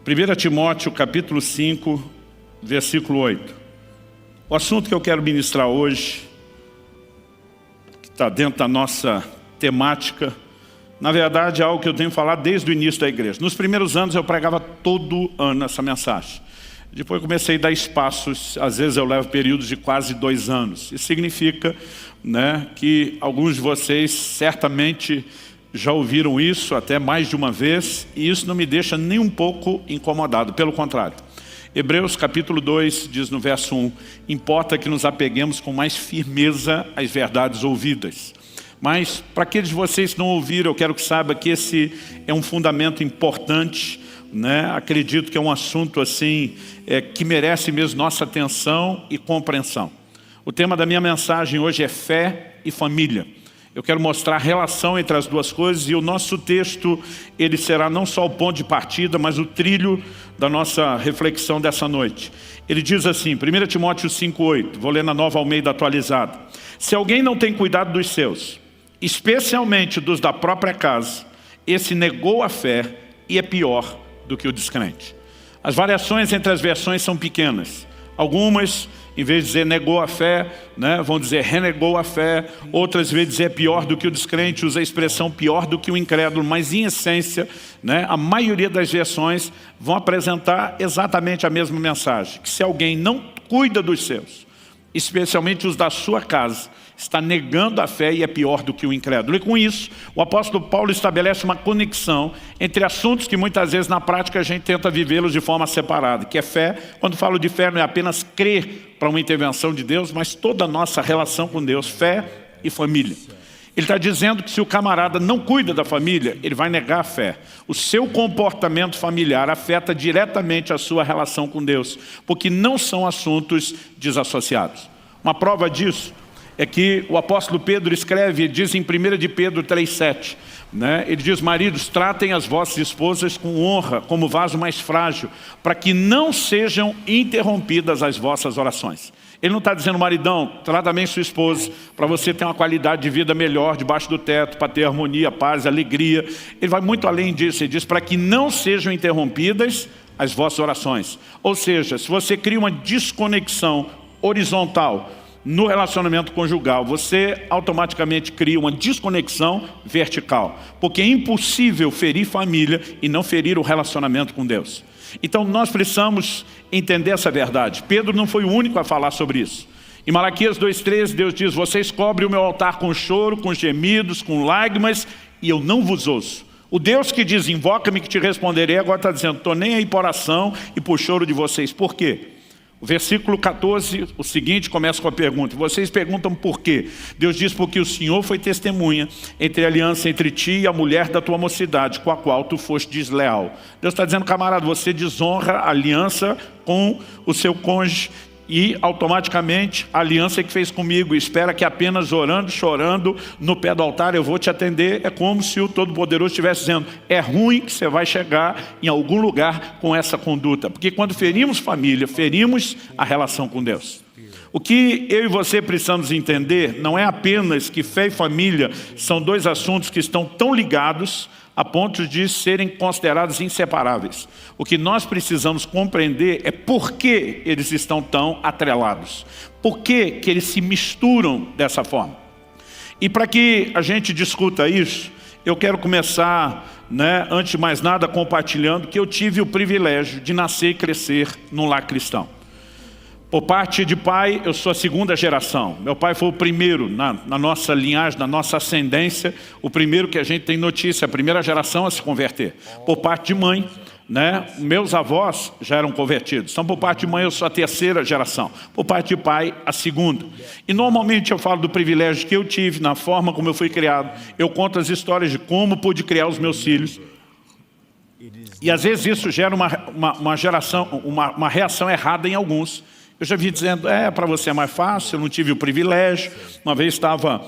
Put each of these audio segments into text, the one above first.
1 Timóteo capítulo 5, versículo 8. O assunto que eu quero ministrar hoje, que está dentro da nossa temática, na verdade é algo que eu tenho falado desde o início da igreja. Nos primeiros anos eu pregava todo ano essa mensagem. Depois comecei a dar espaços, às vezes eu levo períodos de quase 2 anos. Isso significa, que alguns de vocês certamente já ouviram isso até mais de uma vez, e isso não me deixa nem um pouco incomodado, pelo contrário. Hebreus capítulo 2 diz no verso 1, importa que nos apeguemos com mais firmeza às verdades ouvidas. Mas para aqueles de vocês que não ouviram, eu quero que saiba que esse é um fundamento importante, Acredito que é um assunto assim, que merece mesmo nossa atenção e compreensão. O tema da minha mensagem hoje é fé e família. Eu quero mostrar a relação entre as duas coisas e o nosso texto, ele será não só o ponto de partida, mas o trilho da nossa reflexão dessa noite. Ele diz assim, 1 Timóteo 5,8, vou ler na Nova Almeida atualizada. Se alguém não tem cuidado dos seus, especialmente dos da própria casa, esse negou a fé e é pior do que o descrente. As variações entre as versões são pequenas. Algumas, em vez de dizer negou a fé, vão dizer renegou a fé. Outras vezes dizer pior do que o descrente, usa a expressão pior do que o incrédulo. Mas em essência, a maioria das versões vão apresentar exatamente a mesma mensagem. Que se alguém não cuida dos seus, especialmente os da sua casa, está negando a fé e é pior do que o incrédulo. E com isso, o apóstolo Paulo estabelece uma conexão entre assuntos que muitas vezes na prática a gente tenta vivê-los de forma separada. Que é fé, quando falo de fé não é apenas crer para uma intervenção de Deus, mas toda a nossa relação com Deus, fé e família. Ele está dizendo que se o camarada não cuida da família, ele vai negar a fé. O seu comportamento familiar afeta diretamente a sua relação com Deus, porque não são assuntos desassociados. Uma prova disso é que o apóstolo Pedro escreve, diz em 1 de Pedro 3,7, ele diz, maridos, tratem as vossas esposas com honra, como vaso mais frágil, para que não sejam interrompidas as vossas orações. Ele não está dizendo, maridão, trata bem sua esposa, para você ter uma qualidade de vida melhor debaixo do teto, para ter harmonia, paz, alegria. Ele vai muito além disso, ele diz, para que não sejam interrompidas as vossas orações. Ou seja, se você cria uma desconexão horizontal no relacionamento conjugal, você automaticamente cria uma desconexão vertical, porque é impossível ferir família e não ferir o relacionamento com Deus. Então nós precisamos entender essa verdade. Pedro não foi o único a falar sobre isso. Em Malaquias 2,13, Deus diz, vocês cobrem o meu altar com choro, com gemidos, com lágrimas, e eu não vos ouço. O Deus que diz, invoca-me que te responderei, agora está dizendo, estou nem aí por oração e por choro de vocês. Por quê? O versículo 14, o seguinte, começa com a pergunta. Vocês perguntam por quê? Deus diz, porque o Senhor foi testemunha entre a aliança entre ti e a mulher da tua mocidade, com a qual tu foste desleal. Deus está dizendo, camarada, você desonra a aliança com o seu cônjuge e automaticamente a aliança que fez comigo, espera que apenas orando, chorando no pé do altar eu vou te atender. É como se o Todo-Poderoso estivesse dizendo, é ruim que você vai chegar em algum lugar com essa conduta, porque quando ferimos família, ferimos a relação com Deus. O que eu e você precisamos entender não é apenas que fé e família são dois assuntos que estão tão ligados a ponto de serem considerados inseparáveis. O que nós precisamos compreender é por que eles estão tão atrelados. Por que que eles se misturam dessa forma. E para que a gente discuta isso, eu quero começar, antes de mais nada, compartilhando que eu tive o privilégio de nascer e crescer num lar cristão. Por parte de pai, eu sou a 2ª geração. Meu pai foi o primeiro na nossa linhagem, na nossa ascendência, o primeiro que a gente tem notícia, a primeira geração a se converter. Por parte de mãe, meus avós já eram convertidos. Então, por parte de mãe, eu sou a 3ª geração. Por parte de pai, a 2ª. E normalmente eu falo do privilégio que eu tive, na forma como eu fui criado. Eu conto as histórias de como pude criar os meus filhos. E às vezes isso gera uma reação errada em alguns. Eu já vi dizendo, para você é mais fácil, eu não tive o privilégio. Uma vez estava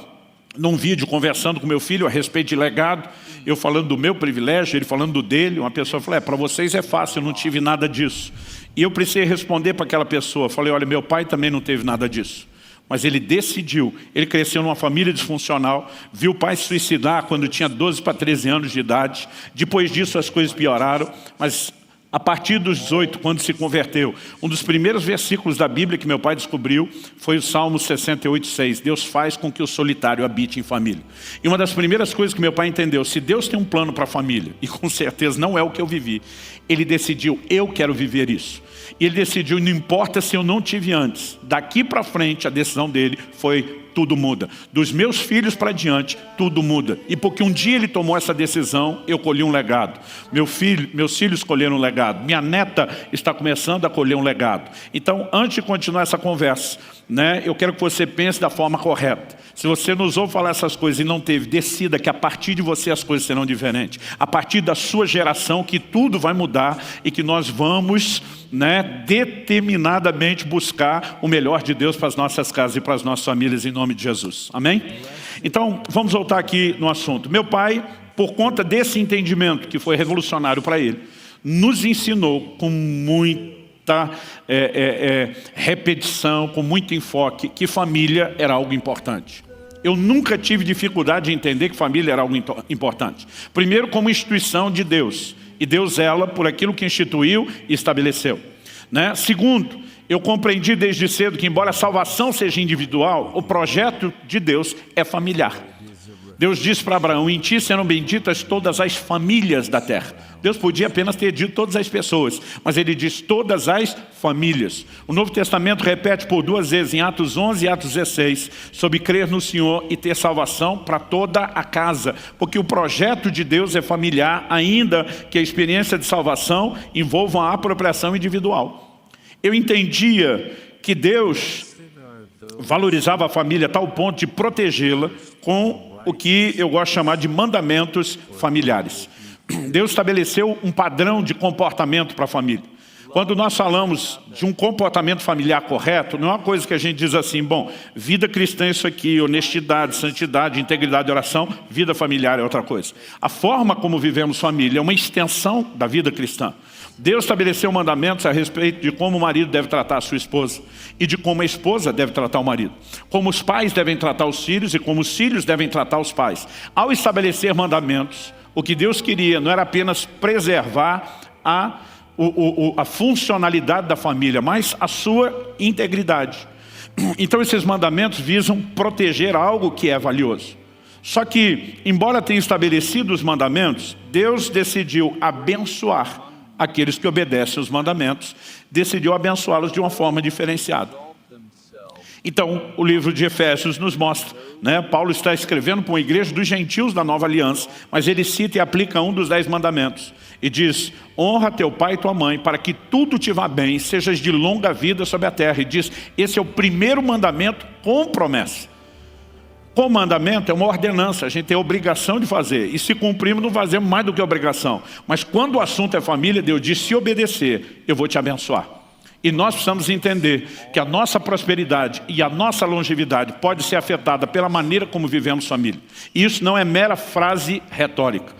num vídeo conversando com meu filho a respeito de legado, eu falando do meu privilégio, ele falando do dele, uma pessoa falou, para vocês é fácil, eu não tive nada disso. E eu precisei responder para aquela pessoa, falei, olha, meu pai também não teve nada disso. Mas ele decidiu, ele cresceu numa família disfuncional, viu o pai se suicidar quando tinha 12 para 13 anos de idade, depois disso as coisas pioraram, mas A partir dos 18, quando se converteu, um dos primeiros versículos da Bíblia que meu pai descobriu foi o Salmo 68:6. Deus faz com que o solitário habite em família. E uma das primeiras coisas que meu pai entendeu, se Deus tem um plano para a família, e com certeza não é o que eu vivi, ele decidiu, eu quero viver isso. E ele decidiu, não importa se eu não tive antes, daqui para frente a decisão dele foi: tudo muda. Dos meus filhos para diante, tudo muda. E porque um dia ele tomou essa decisão, eu colhi um legado. Meus filhos colheram um legado. Minha neta está começando a colher um legado. Então, antes de continuar essa conversa, eu quero que você pense da forma correta. Se você nos ouve falar essas coisas e não teve, decida que a partir de você as coisas serão diferentes. A partir da sua geração que tudo vai mudar e que nós vamos determinadamente buscar o melhor de Deus para as nossas casas e para as nossas famílias, em nome de Jesus. Amém? Então, vamos voltar aqui no assunto. Meu pai, por conta desse entendimento que foi revolucionário para ele, nos ensinou com muita repetição, com muito enfoque, que família era algo importante. Eu nunca tive dificuldade de entender que família era algo importante. Primeiro, como instituição de Deus. E Deus zela por aquilo que instituiu e estabeleceu. Segundo, eu compreendi desde cedo que, embora a salvação seja individual, o projeto de Deus é familiar. Deus disse para Abraão: em ti serão benditas todas as famílias da terra. Deus podia apenas ter dito todas as pessoas, mas ele diz todas as famílias. O Novo Testamento repete por 2 vezes, em Atos 11 e Atos 16, sobre crer no Senhor e ter salvação para toda a casa. Porque o projeto de Deus é familiar, ainda que a experiência de salvação envolva uma apropriação individual. Eu entendia que Deus valorizava a família a tal ponto de protegê-la com o que eu gosto de chamar de mandamentos familiares. Deus estabeleceu um padrão de comportamento para a família. Quando nós falamos de um comportamento familiar correto, não é uma coisa que a gente diz assim, bom, vida cristã é isso aqui, honestidade, santidade, integridade, oração, vida familiar é outra coisa. A forma como vivemos família é uma extensão da vida cristã. Deus estabeleceu mandamentos a respeito de como o marido deve tratar a sua esposa e de como a esposa deve tratar o marido. Como os pais devem tratar os filhos e como os filhos devem tratar os pais. Ao estabelecer mandamentos, o que Deus queria não era apenas preservar a funcionalidade da família, mas a sua integridade. Então esses mandamentos visam proteger algo que é valioso. Só que, embora tenha estabelecido os mandamentos, Deus decidiu abençoar aqueles que obedecem os mandamentos, decidiu abençoá-los de uma forma diferenciada. Então, o livro de Efésios nos mostra, Paulo está escrevendo para uma igreja dos gentios da nova aliança, mas ele cita e aplica um dos 10 mandamentos. E diz: honra teu pai e tua mãe, para que tudo te vá bem, sejas de longa vida sobre a terra. E diz, esse é o primeiro mandamento com promessa. Com mandamento é uma ordenança, a gente tem a obrigação de fazer. E se cumprirmos, não fazemos mais do que obrigação. Mas quando o assunto é família, Deus diz, se obedecer, eu vou te abençoar. E nós precisamos entender que a nossa prosperidade e a nossa longevidade pode ser afetada pela maneira como vivemos família. E isso não é mera frase retórica.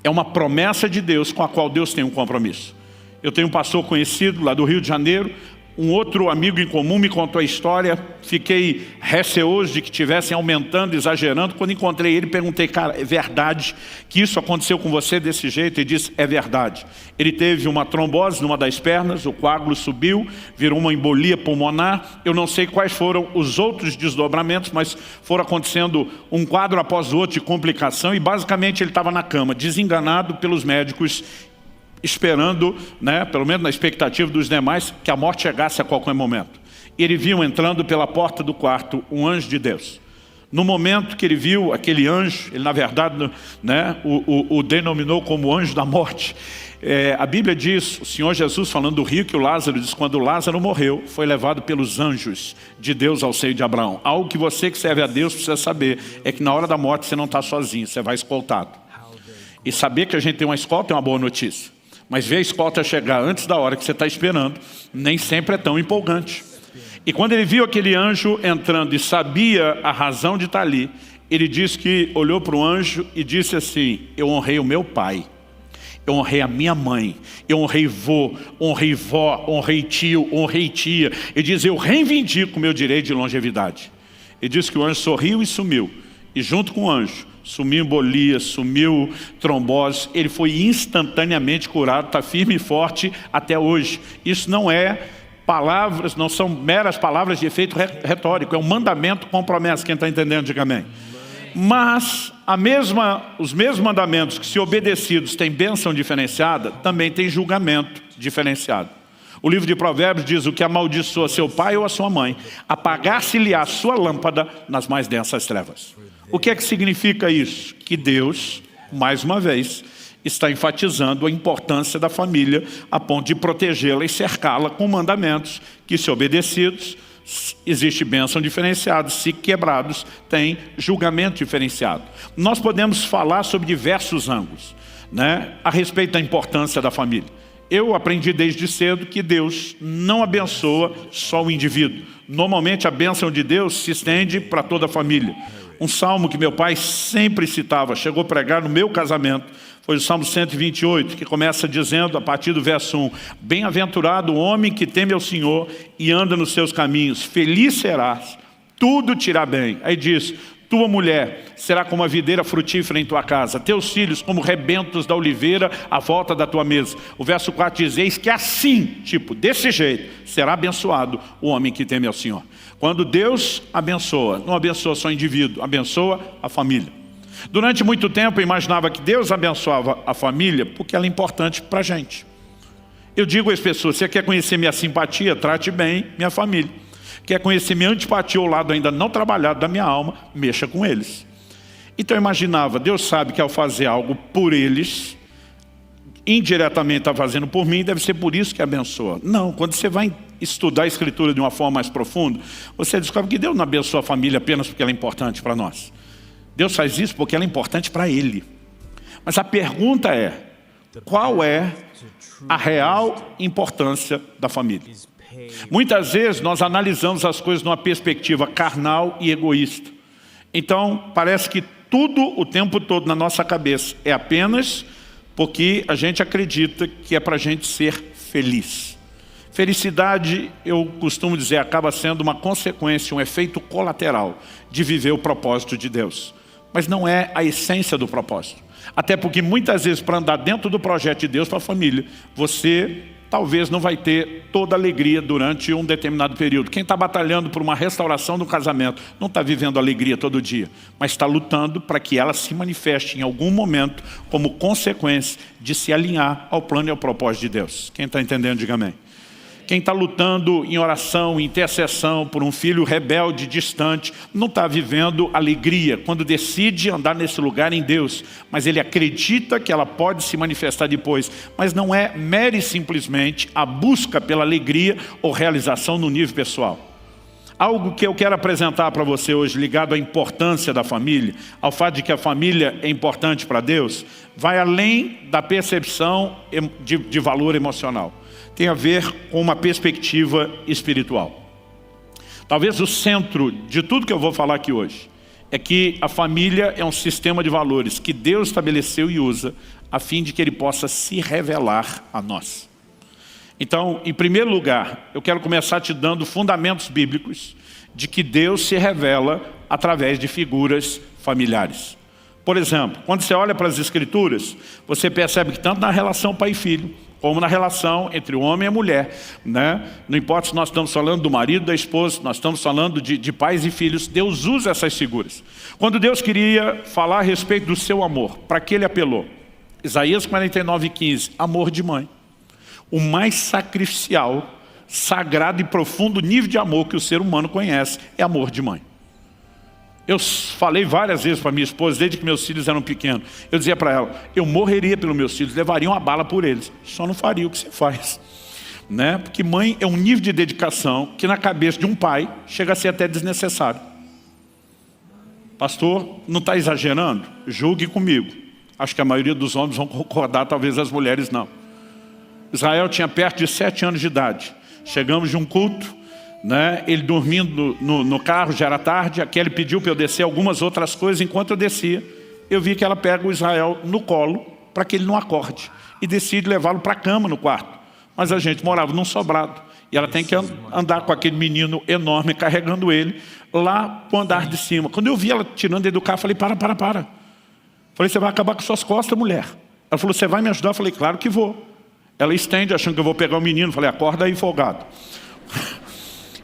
É uma promessa de Deus com a qual Deus tem um compromisso. Eu tenho um pastor conhecido lá do Rio de Janeiro. Um outro amigo em comum me contou a história. Fiquei receoso de que estivessem aumentando, exagerando. Quando encontrei ele, perguntei, cara, é verdade que isso aconteceu com você desse jeito? Ele disse, é verdade. Ele teve uma trombose numa das pernas, o coágulo subiu, virou uma embolia pulmonar. Eu não sei quais foram os outros desdobramentos, mas foram acontecendo um quadro após o outro de complicação. E basicamente ele estava na cama, desenganado pelos médicos, esperando, pelo menos na expectativa dos demais, que a morte chegasse a qualquer momento. Ele viu entrando pela porta do quarto um anjo de Deus. No momento que ele viu aquele anjo, ele na verdade o denominou como anjo da morte. A Bíblia diz, o Senhor Jesus falando do rico e o Lázaro, diz, quando Lázaro morreu, foi levado pelos anjos de Deus ao seio de Abraão. Algo que você que serve a Deus precisa saber, é que na hora da morte você não está sozinho, você vai escoltado. E saber que a gente tem uma escolta é uma boa notícia. Mas ver a escolta chegar antes da hora que você está esperando, nem sempre é tão empolgante. E quando ele viu aquele anjo entrando e sabia a razão de estar ali, ele disse que olhou para o anjo e disse assim, eu honrei o meu pai, eu honrei a minha mãe, eu honrei vô, honrei vó, honrei tio, honrei tia. Ele diz, eu reivindico o meu direito de longevidade. Ele disse que o anjo sorriu e sumiu. E junto com o anjo, sumiu embolia, sumiu trombose, ele foi instantaneamente curado, está firme e forte até hoje. Isso não é palavras, não são meras palavras de efeito retórico, é um mandamento com promessa. Quem está entendendo, diga amém. Mas os mesmos mandamentos que, se obedecidos, têm bênção diferenciada, também tem julgamento diferenciado. O livro de Provérbios diz: o que amaldiçoa seu pai ou a sua mãe, apagar-se-lhe-á a sua lâmpada nas mais densas trevas. O que é que significa isso? Que Deus, mais uma vez, está enfatizando a importância da família a ponto de protegê-la e cercá-la com mandamentos que, se obedecidos, existe bênção diferenciada, se quebrados, tem julgamento diferenciado. Nós podemos falar sobre diversos ângulos, né, a respeito da importância da família. Eu aprendi desde cedo que Deus não abençoa só o indivíduo. Normalmente a bênção de Deus se estende para toda a família. Um salmo que meu pai sempre citava, chegou a pregar no meu casamento, foi o Salmo 128, que começa dizendo, a partir do verso 1, bem-aventurado o homem que teme ao Senhor e anda nos seus caminhos, feliz serás, tudo te irá bem. Aí diz, tua mulher será como a videira frutífera em tua casa, teus filhos como rebentos da oliveira à volta da tua mesa. O verso 4 diz, eis que assim, desse jeito, será abençoado o homem que teme ao Senhor. Quando Deus abençoa, não abençoa só o indivíduo, abençoa a família. Durante muito tempo eu imaginava que Deus abençoava a família porque ela é importante para a gente. Eu digo às pessoas, você quer conhecer minha simpatia? Trate bem minha família. Quer conhecer minha antipatia, o lado ainda não trabalhado da minha alma? Mexa com eles. Então eu imaginava, Deus sabe que ao fazer algo por eles, indiretamente está fazendo por mim, deve ser por isso que abençoa. Não, quando você vai estudar a Escritura de uma forma mais profunda, você descobre que Deus não abençoa a família apenas porque ela é importante para nós. Deus faz isso porque ela é importante para Ele. Mas a pergunta é, qual é a real importância da família? Muitas vezes nós analisamos as coisas numa perspectiva carnal e egoísta. Então parece que tudo o tempo todo na nossa cabeça é apenas porque a gente acredita que é para a gente ser feliz. Felicidade, eu costumo dizer, acaba sendo uma consequência, um efeito colateral de viver o propósito de Deus. Mas não é a essência do propósito. Até porque muitas vezes, para andar dentro do projeto de Deus para a família, você talvez não vai ter toda a alegria durante um determinado período. Quem está batalhando por uma restauração do casamento não está vivendo alegria todo dia, mas está lutando para que ela se manifeste em algum momento como consequência de se alinhar ao plano e ao propósito de Deus. Quem está entendendo, diga amém. Quem está lutando em oração, em intercessão por um filho rebelde, distante, não está vivendo alegria quando decide andar nesse lugar em Deus, mas ele acredita que ela pode se manifestar depois. Mas não é mera e simplesmente a busca pela alegria ou realização no nível pessoal. Algo que eu quero apresentar para você hoje, ligado à importância da família, ao fato de que a família é importante para Deus, vai além da percepção de valor emocional. Tem a ver com uma perspectiva espiritual. Talvez o centro de tudo que eu vou falar aqui hoje é que a família é um sistema de valores que Deus estabeleceu e usa a fim de que Ele possa se revelar a nós. Então, em primeiro lugar, eu quero começar te dando fundamentos bíblicos de que Deus se revela através de figuras familiares. Por exemplo, quando você olha para as Escrituras, você percebe que tanto na relação pai e filho, como na relação entre o homem e a mulher, né? Não importa se nós estamos falando do marido, da esposa, nós estamos falando de pais e filhos, Deus usa essas figuras. Quando Deus queria falar a respeito do seu amor, para que Ele apelou? Isaías 49:15, amor de mãe. O mais sacrificial, sagrado e profundo nível de amor que o ser humano conhece é amor de mãe. Eu falei várias vezes para minha esposa, desde que meus filhos eram pequenos, eu dizia para ela, eu morreria pelos meus filhos, levaria uma bala por eles, só não faria o que você faz. Né? Porque mãe é um nível de dedicação que na cabeça de um pai chega a ser até desnecessário. Pastor, não está exagerando? Julgue comigo. Acho que a maioria dos homens vão concordar, talvez as mulheres não. Israel tinha perto de 7 anos de idade. Chegamos de um culto, né? Ele dormindo no carro, já era tarde, a Kelly pediu para eu descer algumas outras coisas. Enquanto eu descia, eu vi que ela pega o Israel no colo para que ele não acorde e decide levá-lo para a cama no quarto. Mas a gente morava num sobrado e ela tem que andar com aquele menino enorme carregando ele lá para o andar de cima. Quando eu vi ela tirando ele do carro, eu falei, para. Falei, você vai acabar com suas costas, mulher. Ela falou, você vai me ajudar? Eu falei, claro que vou. Ela estende, achando que eu vou pegar o menino. Falei, acorda aí, folgado.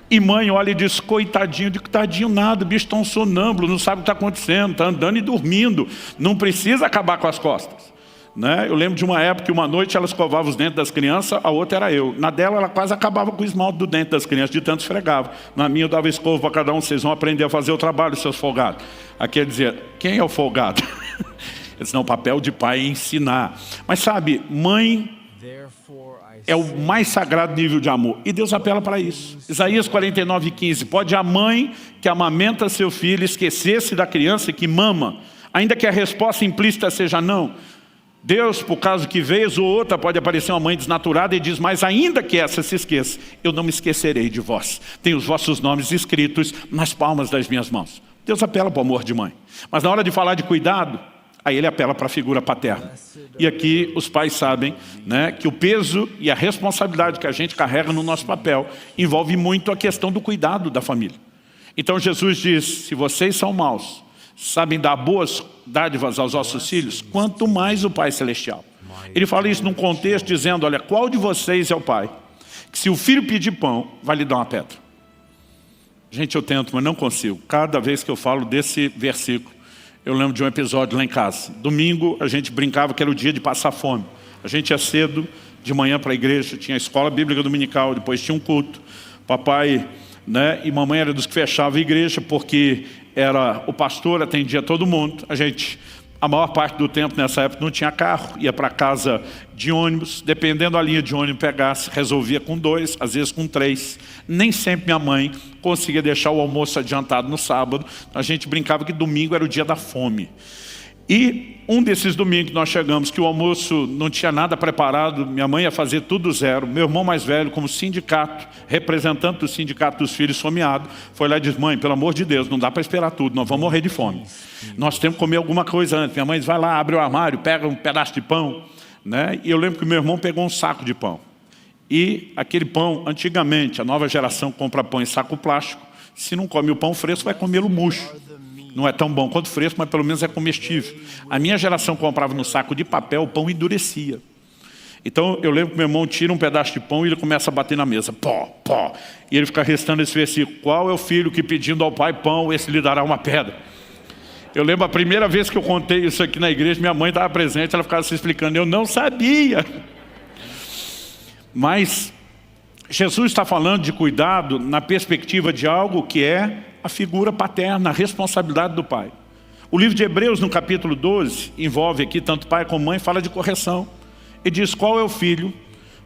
E mãe olha e diz, coitadinho, de tadinho nada, o bicho está um sonâmbulo, não sabe o que está acontecendo, está andando e dormindo, não precisa acabar com as costas. Né? Eu lembro de uma época que uma noite ela escovava os dentes das crianças, a outra era eu. Na dela ela quase acabava com o esmalte do dente das crianças, de tanto esfregava. Na minha eu dava escova para cada um, vocês vão aprender a fazer o trabalho, seus folgados. Aqui ele dizia, quem é o folgado? Ele disse, não, o papel de pai é ensinar. Mas sabe, mãe é o mais sagrado nível de amor. E Deus apela para isso. Isaías 49:15. Pode a mãe que amamenta seu filho esquecer-se da criança que mama, ainda que a resposta implícita seja não. Deus, por causa que vez ou outra, pode aparecer uma mãe desnaturada e diz, mas ainda que essa se esqueça, eu não me esquecerei de vós. Tenho os vossos nomes escritos nas palmas das minhas mãos. Deus apela para o amor de mãe. Mas na hora de falar de cuidado, aí ele apela para a figura paterna. E aqui os pais sabem, né, que o peso e a responsabilidade que a gente carrega no nosso papel envolve muito a questão do cuidado da família. Então Jesus diz, se vocês são maus, sabem dar boas dádivas aos vossos filhos, quanto mais o Pai Celestial. Ele fala isso num contexto dizendo, olha, qual de vocês é o pai? Que se o filho pedir pão, vai lhe dar uma pedra. Gente, eu tento, mas não consigo. Cada vez que eu falo desse versículo, eu lembro de um episódio lá em casa. Domingo a gente brincava que era o dia de passar fome. A gente ia cedo, de manhã para a igreja, tinha a escola bíblica dominical, depois tinha um culto. Papai, né, e mamãe era dos que fechavam a igreja, porque era o pastor, atendia todo mundo. A maior parte do tempo nessa época não tinha carro, ia para casa de ônibus, dependendo da linha de ônibus pegasse, resolvia com 2, às vezes com 3. Nem sempre minha mãe conseguia deixar o almoço adiantado no sábado. A gente brincava que domingo era o dia da fome. E um desses domingos nós chegamos que o almoço não tinha nada preparado, minha mãe ia fazer tudo zero, meu irmão mais velho como sindicato, representante do sindicato dos filhos esfomeado, foi lá e disse, mãe, pelo amor de Deus, não dá para esperar tudo, nós vamos morrer de fome. Nós temos que comer alguma coisa antes. Minha mãe diz, vai lá, abre o armário, pega um pedaço de pão. Né? E eu lembro que meu irmão pegou um saco de pão. E aquele pão, antigamente, a nova geração compra pão em saco plástico, se não come o pão fresco, vai comê-lo murcho. Não é tão bom quanto fresco, mas pelo menos é comestível. A minha geração comprava no saco de papel, o pão endurecia. Então eu lembro que meu irmão tira um pedaço de pão e ele começa a bater na mesa. Pó, pó. E ele fica restando esse versículo. Qual é o filho que pedindo ao pai pão, esse lhe dará uma pedra? Eu lembro a primeira vez que eu contei isso aqui na igreja, minha mãe estava presente, ela ficava se explicando. Eu não sabia. Mas Jesus está falando de cuidado na perspectiva de algo que é a figura paterna, a responsabilidade do pai. O livro de Hebreus, no capítulo 12, envolve aqui tanto pai como mãe, fala de correção. Ele diz qual é o filho,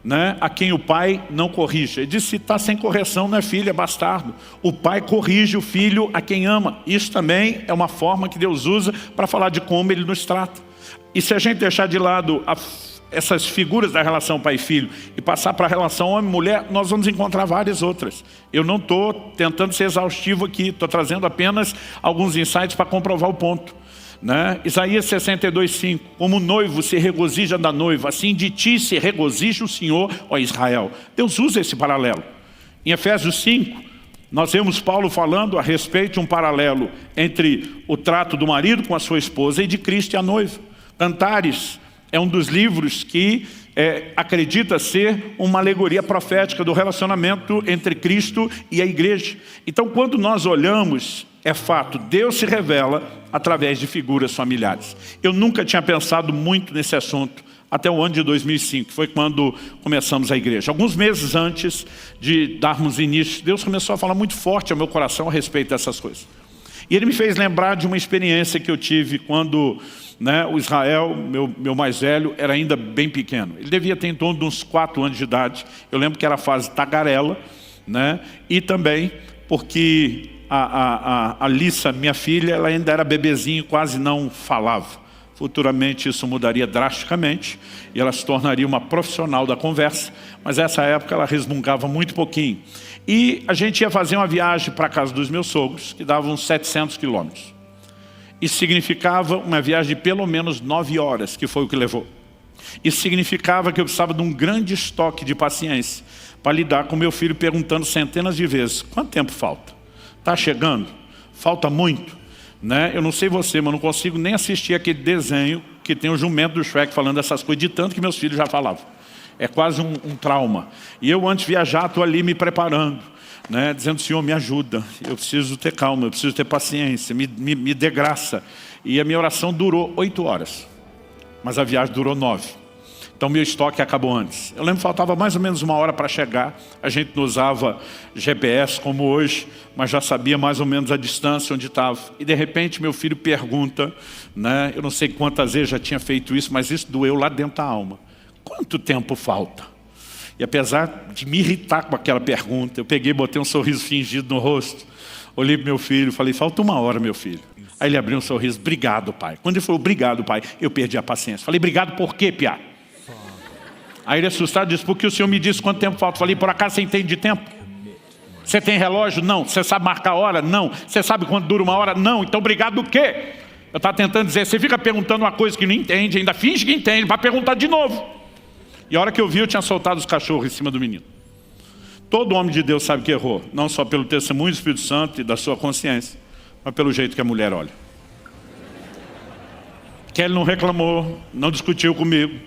né, a quem o pai não corrige. Ele diz se está sem correção não é filho, é bastardo. O pai corrige o filho a quem ama. Isso também é uma forma que Deus usa para falar de como ele nos trata. E se a gente deixar de lado essas figuras da relação pai e filho e passar para a relação homem-mulher, nós vamos encontrar várias outras. Eu não estou tentando ser exaustivo aqui, estou trazendo apenas alguns insights para comprovar o ponto. Né? Isaías 62:5, como o noivo se regozija da noiva, assim de ti se regozija o Senhor, ó Israel. Deus usa esse paralelo. Em Efésios 5, nós vemos Paulo falando a respeito de um paralelo entre o trato do marido com a sua esposa e de Cristo e a noiva. Cantares é um dos livros que acredita ser uma alegoria profética do relacionamento entre Cristo e a igreja. Então, quando nós olhamos, é fato, Deus se revela através de figuras familiares. Eu nunca tinha pensado muito nesse assunto até o ano de 2005, que foi quando começamos a igreja. Alguns meses antes de darmos início, Deus começou a falar muito forte ao meu coração a respeito dessas coisas. E Ele me fez lembrar de uma experiência que eu tive quando o Israel, meu mais velho, era ainda bem pequeno. Ele devia ter em torno de uns 4 anos de idade. Eu lembro que era a fase tagarela, e também porque a Lissa, minha filha, ela ainda era bebezinho, quase não falava. Futuramente isso mudaria drasticamente e ela se tornaria uma profissional da conversa, mas nessa época ela resmungava muito pouquinho. E a gente ia fazer uma viagem para a casa dos meus sogros, que dava uns 700 quilômetros. Isso significava uma viagem de pelo menos 9 horas, que foi o que levou. Isso significava que eu precisava de um grande estoque de paciência para lidar com meu filho perguntando centenas de vezes, quanto tempo falta? Está chegando? Falta muito? né? Eu não sei você, mas não consigo nem assistir aquele desenho que tem o jumento do Shrek falando essas coisas, de tanto que meus filhos já falavam. É quase um trauma. E eu, antes de viajar, estou ali me preparando, né? Dizendo, Senhor, me ajuda. Eu preciso ter calma, eu preciso ter paciência, me dê graça. E a minha oração durou 8 horas. Mas a viagem durou 9. Então meu estoque acabou antes. Eu lembro que faltava mais ou menos 1 hora para chegar. A gente não usava GPS como hoje, mas já sabia mais ou menos a distância onde estava. E de repente meu filho pergunta, né? Eu não sei quantas vezes já tinha feito isso, mas isso doeu lá dentro da alma. Quanto tempo falta? E apesar de me irritar com aquela pergunta, eu peguei e botei um sorriso fingido no rosto. Olhei para meu filho e falei, falta 1 hora, meu filho. Aí ele abriu um sorriso, obrigado, pai. Quando ele falou, obrigado, pai, eu perdi a paciência. Falei, obrigado por quê, piá? Aí ele assustado disse, porque o senhor me disse quanto tempo falta. Falei, por acaso você entende de tempo? Você tem relógio? Não. Você sabe marcar a hora? Não. Você sabe quanto dura 1 hora? Não. Então obrigado do quê? Eu estava tentando dizer, você fica perguntando uma coisa que não entende, ainda finge que entende, para perguntar de novo. E a hora que eu vi, eu tinha soltado os cachorros em cima do menino. Todo homem de Deus sabe que errou, não só pelo testemunho do Espírito Santo e da sua consciência, mas pelo jeito que a mulher olha. Kelly não reclamou, não discutiu comigo,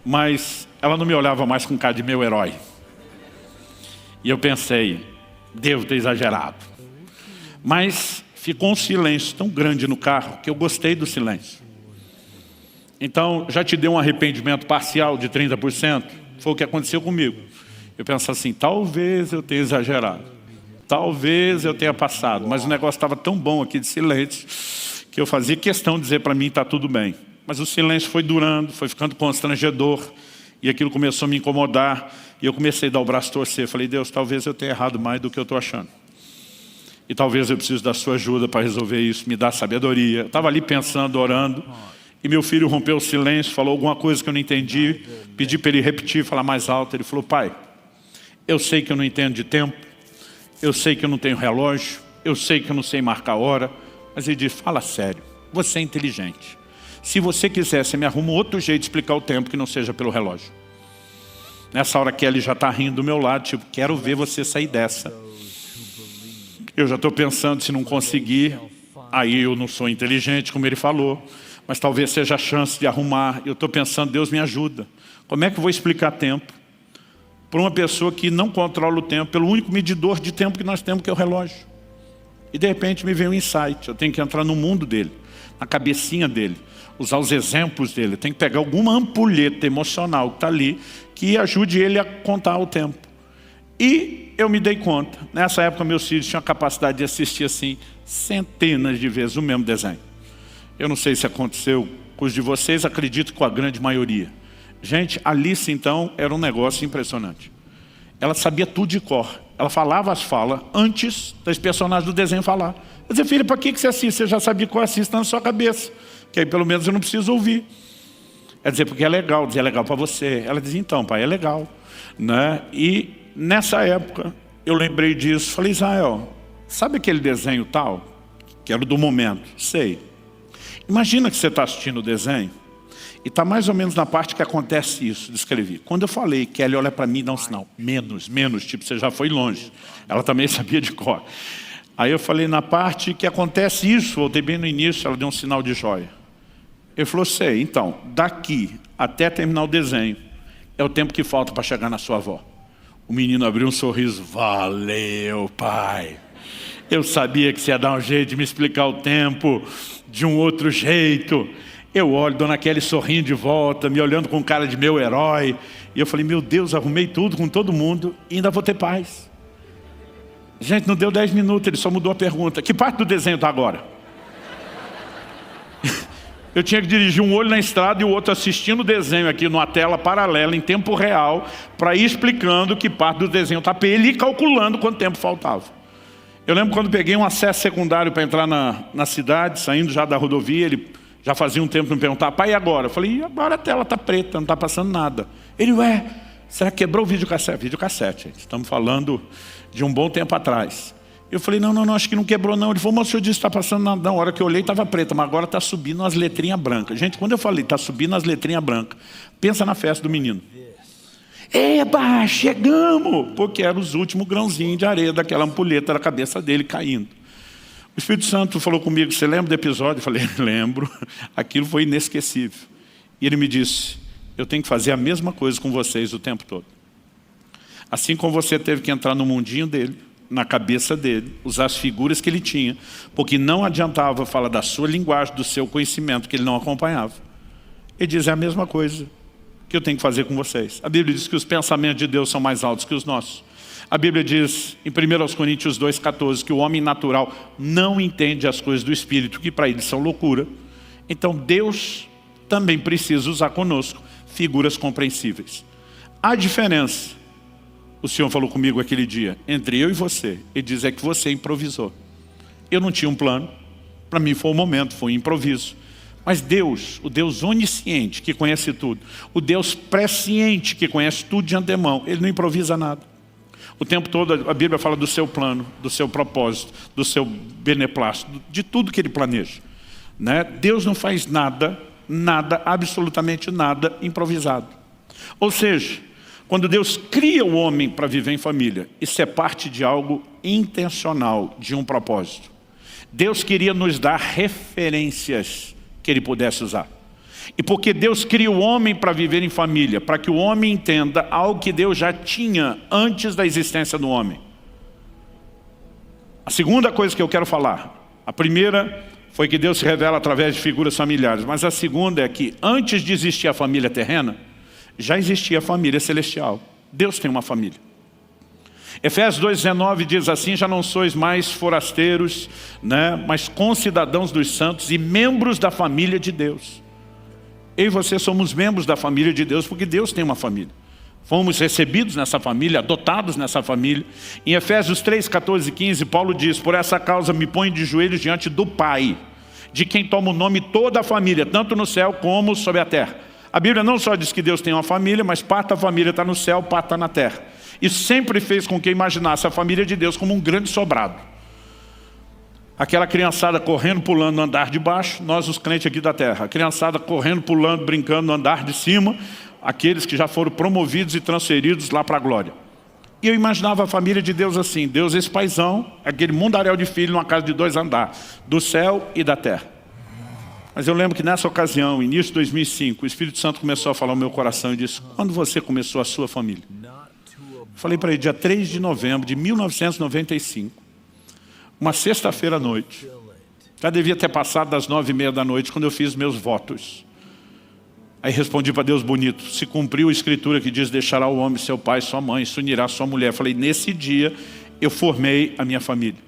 mas ela não me olhava mais com cara de meu herói. E eu pensei, devo ter exagerado. Mas ficou um silêncio tão grande no carro que eu gostei do silêncio. Então, já te deu um arrependimento parcial de 30%? Foi o que aconteceu comigo. Eu penso assim, talvez eu tenha exagerado. Talvez eu tenha passado. Mas o negócio estava tão bom aqui de silêncio que eu fazia questão de dizer para mim, está tudo bem. Mas o silêncio foi durando, foi ficando constrangedor. E aquilo começou a me incomodar. E eu comecei a dar o braço a torcer. Falei, Deus, talvez eu tenha errado mais do que eu estou achando. E talvez eu precise da sua ajuda para resolver isso. Me dá sabedoria. Eu estava ali pensando, orando. E meu filho rompeu o silêncio, falou alguma coisa que eu não entendi. Pedi para ele repetir, falar mais alto. Ele falou, pai, eu sei que eu não entendo de tempo. Eu sei que eu não tenho relógio. Eu sei que eu não sei marcar a hora. Mas ele disse, fala sério, você é inteligente. Se você quiser, você me arruma outro jeito de explicar o tempo que não seja pelo relógio. Nessa hora que ele já está rindo do meu lado, tipo, quero ver você sair dessa. Eu já estou pensando, se não conseguir, aí eu não sou inteligente, como ele falou. Mas talvez seja a chance de arrumar. Eu estou pensando, Deus me ajuda. Como é que eu vou explicar tempo para uma pessoa que não controla o tempo, pelo único medidor de tempo que nós temos, que é o relógio? E de repente me veio um insight. Eu tenho que entrar no mundo dele, na cabecinha dele, usar os exemplos dele. Eu tenho que pegar alguma ampulheta emocional que está ali, que ajude ele a contar o tempo. E eu me dei conta. Nessa época meus filhos tinham a capacidade de assistir assim, centenas de vezes o mesmo desenho. Eu não sei se aconteceu com os de vocês, acredito que com a grande maioria. Gente, Alice então era um negócio impressionante. Ela sabia tudo de cor. Ela falava as falas antes das personagens do desenho falar. Eu dizia, filha, para que você assiste? Você já sabia qual assiste na sua cabeça. Que aí pelo menos eu não preciso ouvir. Ela dizia, porque é legal. Dizia, é legal para você. Ela dizia, então, pai, é legal. Né? E nessa época eu lembrei disso. Falei, Israel, sabe aquele desenho tal? Que era do momento. Sei. Imagina que você está assistindo o desenho e está mais ou menos na parte que acontece isso, descrevi. Quando eu falei que ela olha para mim e dá um sinal, menos, tipo, você já foi longe. Ela também sabia de cor. Aí eu falei, na parte que acontece isso, voltei bem no início, ela deu um sinal de joia. Ele falou, sei, então, daqui até terminar o desenho, é o tempo que falta para chegar na sua avó. O menino abriu um sorriso, valeu, pai. Eu sabia que você ia dar um jeito de me explicar o tempo de um outro jeito. Eu olho, Dona Kelly sorrindo de volta, me olhando com cara de meu herói. E eu falei, meu Deus, arrumei tudo com todo mundo e ainda vou ter paz. Gente, não deu 10 minutos, ele só mudou a pergunta. Que parte do desenho está agora? Eu tinha que dirigir um olho na estrada e o outro assistindo o desenho aqui numa tela paralela, em tempo real, para ir explicando que parte do desenho está para ele ir calculando quanto tempo faltava. Eu lembro quando peguei um acesso secundário para entrar na cidade, saindo já da rodovia, ele já fazia um tempo me perguntar, pai, e agora? Eu falei, agora a tela está preta, não está passando nada. Ele, ué, será que quebrou o videocassete? Videocassete, gente. Estamos falando de um bom tempo atrás. Eu falei, não, acho que não quebrou não. Ele falou, mas o senhor disse que está passando nada. Na hora que eu olhei estava preta, mas agora está subindo as letrinhas brancas. Gente, quando eu falei, está subindo as letrinhas brancas, pensa na festa do menino. Eba, chegamos! Porque eram os últimos grãozinhos de areia daquela ampulheta da cabeça dele caindo. O Espírito Santo falou comigo, você lembra do episódio? Eu falei, lembro. Aquilo foi inesquecível. E ele me disse, eu tenho que fazer a mesma coisa com vocês o tempo todo. Assim como você teve que entrar no mundinho dele, na cabeça dele, usar as figuras que ele tinha, porque não adiantava falar da sua linguagem, do seu conhecimento, que ele não acompanhava. Ele diz, é a mesma coisa que eu tenho que fazer com vocês. A Bíblia diz que os pensamentos de Deus são mais altos que os nossos. A Bíblia diz, em 1 Coríntios 2,14, que o homem natural não entende as coisas do Espírito, que para ele são loucura. Então Deus também precisa usar conosco figuras compreensíveis. A diferença, o Senhor falou comigo aquele dia, entre eu e você, ele diz, é que você improvisou. Eu não tinha um plano, para mim foi um momento, foi um improviso. Mas Deus, o Deus onisciente, que conhece tudo, o Deus presciente, que conhece tudo de antemão, ele não improvisa nada. O tempo todo a Bíblia fala do seu plano, do seu propósito, do seu beneplácito, de tudo que ele planeja, né? Deus não faz nada, absolutamente nada improvisado. Ou seja, quando Deus cria o homem para viver em família, isso é parte de algo intencional, de um propósito. Deus queria nos dar referências que ele pudesse usar. E porque Deus cria o homem para viver em família, para que o homem entenda algo que Deus já tinha antes da existência do homem. A segunda coisa que eu quero falar, a primeira foi que Deus se revela através de figuras familiares, mas a segunda é que antes de existir a família terrena, já existia a família celestial. Deus tem uma família. Efésios 2,19 diz assim, já não sois mais forasteiros, né, mas concidadãos dos santos e membros da família de Deus. Eu e você somos membros da família de Deus porque Deus tem uma família. Fomos recebidos nessa família, adotados nessa família. Em Efésios 3, 14 e 15, Paulo diz, por essa causa me ponho de joelhos diante do Pai, de quem toma o nome toda a família, tanto no céu como sobre a terra. A Bíblia não só diz que Deus tem uma família, mas parte da família está no céu, parte está na terra. Isso sempre fez com que imaginasse a família de Deus como um grande sobrado. Aquela criançada correndo, pulando no andar de baixo, nós os crentes aqui da terra. A criançada correndo, pulando, brincando no andar de cima, aqueles que já foram promovidos e transferidos lá para a glória. E eu imaginava a família de Deus assim, Deus esse paizão, aquele mundaréu de filho numa casa de 2 andares, do céu e da terra. Mas eu lembro que nessa ocasião, início de 2005, o Espírito Santo começou a falar no meu coração e disse, quando você começou a sua família? Eu falei para ele, dia 3 de novembro de 1995, uma sexta-feira à noite, já devia ter passado das 9h30 da noite, quando eu fiz meus votos. Aí respondi para Deus bonito, se cumpriu a escritura que diz, deixará o homem seu pai, sua mãe, se unirá sua mulher. Eu falei, nesse dia eu formei a minha família.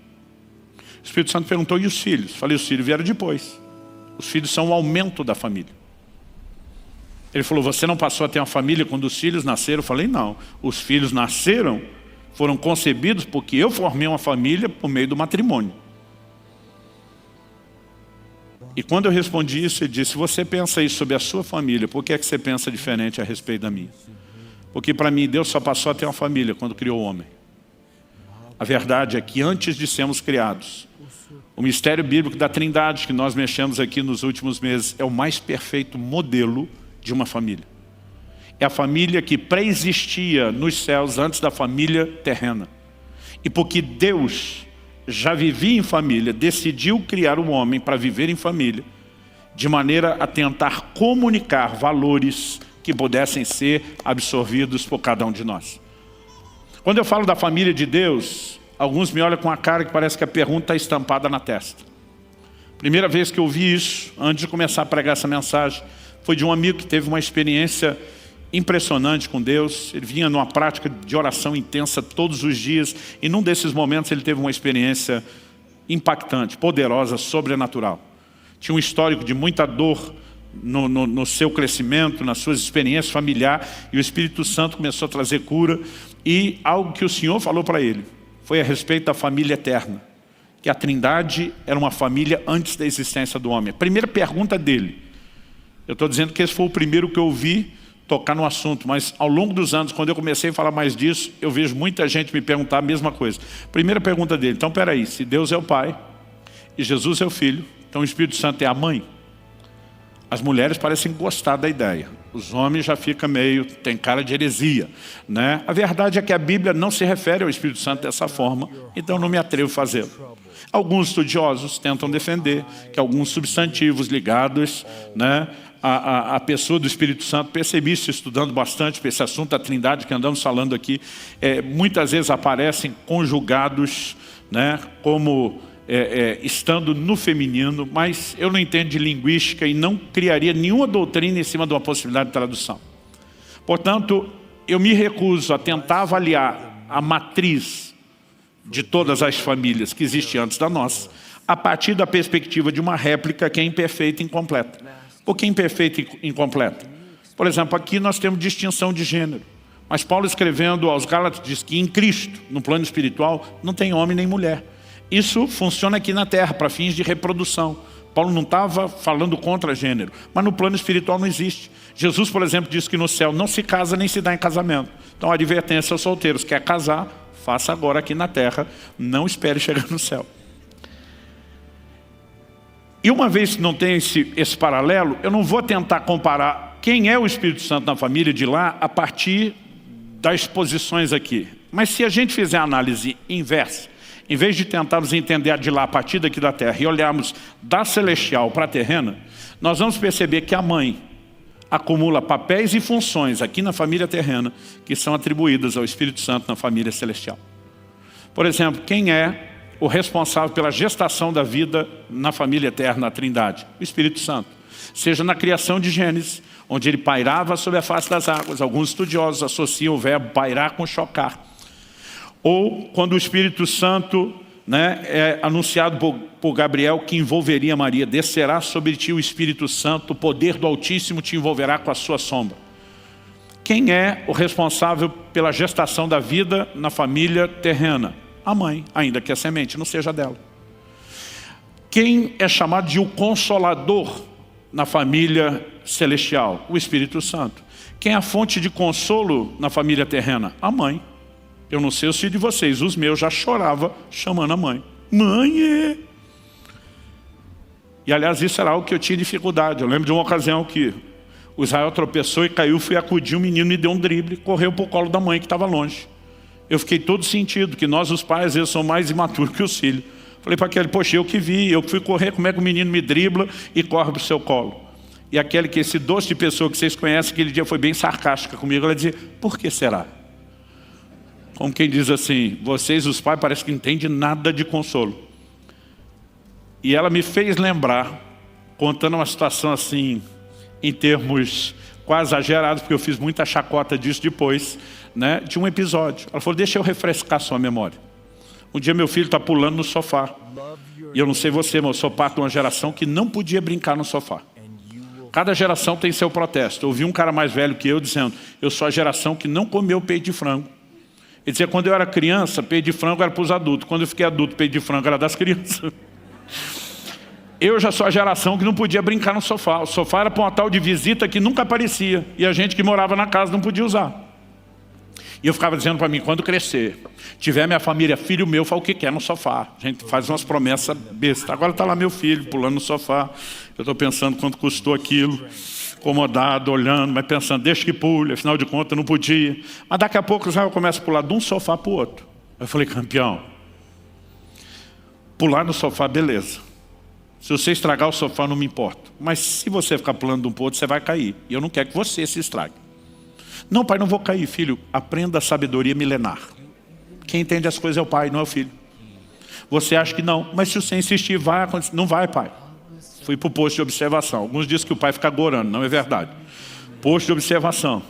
O Espírito Santo perguntou, e os filhos? Eu falei, os filhos vieram depois. Os filhos são o aumento da família. Ele falou, você não passou a ter uma família quando os filhos nasceram? Eu falei, não. Os filhos nasceram, foram concebidos porque eu formei uma família por meio do matrimônio. E quando eu respondi isso, ele disse, se você pensa isso sobre a sua família, por que é que você pensa diferente a respeito da minha? Porque para mim, Deus só passou a ter uma família quando criou o homem. A verdade é que antes de sermos criados, o mistério bíblico da Trindade, que nós mexemos aqui nos últimos meses, é o mais perfeito modelo de uma família. É a família que pré-existia nos céus antes da família terrena. E porque Deus já vivia em família, decidiu criar um homem para viver em família, de maneira a tentar comunicar valores que pudessem ser absorvidos por cada um de nós. Quando eu falo da família de Deus, alguns me olham com a cara que parece que a pergunta está estampada na testa. Primeira vez que eu ouvi isso, antes de começar a pregar essa mensagem, foi de um amigo que teve uma experiência impressionante com Deus. Ele vinha numa prática de oração intensa todos os dias, e num desses momentos ele teve uma experiência impactante, poderosa, sobrenatural. Tinha um histórico de muita dor no seu crescimento, nas suas experiências familiares, e o Espírito Santo começou a trazer cura, e algo que o Senhor falou para ele foi a respeito da família eterna, que a Trindade era uma família antes da existência do homem. A primeira pergunta dele, eu estou dizendo que esse foi o primeiro que eu ouvi tocar no assunto, mas ao longo dos anos, quando eu comecei a falar mais disso, eu vejo muita gente me perguntar a mesma coisa. Primeira pergunta dele, então peraí, se Deus é o Pai, e Jesus é o Filho, então o Espírito Santo é a mãe? As mulheres parecem gostar da ideia, os homens já ficam meio, tem cara de heresia, né? A verdade é que a Bíblia não se refere ao Espírito Santo dessa forma, então não me atrevo a fazê-lo. Alguns estudiosos tentam defender que alguns substantivos ligados, né, a pessoa do Espírito Santo, percebi isso estudando bastante para esse assunto da Trindade que andamos falando aqui, muitas vezes aparecem conjugados, né, como estando no feminino, mas eu não entendo de linguística e não criaria nenhuma doutrina em cima de uma possibilidade de tradução. Portanto, eu me recuso a tentar avaliar a matriz de todas as famílias que existiam antes da nossa, a partir da perspectiva de uma réplica que é imperfeita e incompleta. Por que imperfeita e incompleta? Por exemplo, aqui nós temos distinção de gênero. Mas Paulo, escrevendo aos Gálatas, diz que em Cristo, no plano espiritual, não tem homem nem mulher. Isso funciona aqui na terra, para fins de reprodução. Paulo não estava falando contra gênero, mas no plano espiritual não existe. Jesus, por exemplo, diz que no céu não se casa nem se dá em casamento. Então a advertência aos solteiros: quer casar, faça agora aqui na terra, não espere chegar no céu. E uma vez que não tem esse paralelo, eu não vou tentar comparar quem é o Espírito Santo na família de lá a partir das posições aqui. Mas se a gente fizer a análise inversa, em vez de tentarmos entender a de lá a partir daqui da terra e olharmos da celestial para a terrena, nós vamos perceber que a mãe acumula papéis e funções aqui na família terrena que são atribuídas ao Espírito Santo na família celestial. Por exemplo, quem é o responsável pela gestação da vida na família eterna, na Trindade? O Espírito Santo. Seja na criação de Gênesis, onde ele pairava sobre a face das águas. Alguns estudiosos associam o verbo pairar com chocar. Ou quando o Espírito Santo, né, é anunciado por Gabriel que envolveria Maria: descerá sobre ti o Espírito Santo, o poder do Altíssimo te envolverá com a sua sombra. Quem é o responsável pela gestação da vida na família terrena? A mãe, ainda que a semente não seja dela. Quem é chamado de o Consolador na família celestial? O Espírito Santo. Quem é a fonte de consolo na família terrena? A mãe. Eu não sei os filhos de vocês, os meus já choravam chamando a mãe. Mãe! E aliás, isso era algo que eu tinha dificuldade. Eu lembro de uma ocasião que o Israel tropeçou e caiu, fui acudir, o menino me deu um drible, correu para o colo da mãe que estava longe. Eu fiquei todo sentido, que nós os pais às vezes somos mais imaturos que os filhos. Falei para aquele: poxa, eu que vi, eu que fui correr, como é que o menino me dribla e corre para o seu colo? E aquele que esse doce de pessoa que vocês conhecem, aquele dia foi bem sarcástica comigo, ela dizia: por que será? Como quem diz assim: vocês os pais parece que não entendem nada de consolo. E ela me fez lembrar, contando uma situação assim, em termos quase exagerados, porque eu fiz muita chacota disso depois, né, de um episódio. Ela falou: deixa eu refrescar sua memória. Um dia meu filho está pulando no sofá. E eu não sei você, mas eu sou parte de uma geração que não podia brincar no sofá. Cada geração tem seu protesto. Eu ouvi um cara mais velho que eu dizendo: eu sou a geração que não comeu peito de frango. Ele dizia: quando eu era criança, peito de frango era para os adultos. Quando eu fiquei adulto, peito de frango era das crianças. Eu já sou a geração que não podia brincar no sofá. O sofá era para uma tal de visita que nunca aparecia. E a gente que morava na casa não podia usar. E eu ficava dizendo para mim: quando crescer, tiver minha família, filho meu, fala o que quer no sofá. A gente faz umas promessas bestas. Agora está lá meu filho pulando no sofá. Eu estou pensando quanto custou aquilo. Acomodado, olhando, mas pensando: deixa que pule, afinal de contas não podia. Mas daqui a pouco o Israel começa a pular de um sofá para o outro. Eu falei: campeão, pular no sofá, beleza. Se você estragar o sofá, não me importa. Mas se você ficar pulando de um para o outro, você vai cair. E eu não quero que você se estrague. Não, pai, não vou cair, filho. Aprenda a sabedoria milenar. Quem entende as coisas é o pai, não é o filho. Você acha que não, mas se você insistir, vai acontecer. Não vai, pai. Fui para o posto de observação. Alguns dizem que o pai fica gorando, não é verdade. Posto de observação.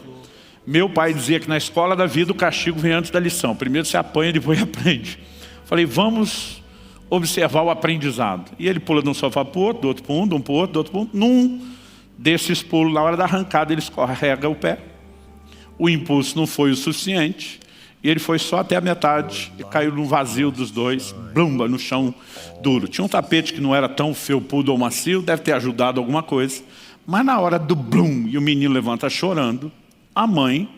Meu pai dizia que na escola da vida o castigo vem antes da lição. Primeiro você apanha, depois aprende. Falei: vamos observar o aprendizado. E ele pula de um sofá para o outro, do outro para um, de um para o outro, do outro para um. Num desses pulos, na hora da arrancada, ele escorrega o pé. O impulso não foi o suficiente. E ele foi só até a metade e caiu no vazio dos dois, blumba, no chão duro. Tinha um tapete que não era tão felpudo ou macio, deve ter ajudado alguma coisa. Mas na hora do blum, e o menino levanta chorando, a mãe,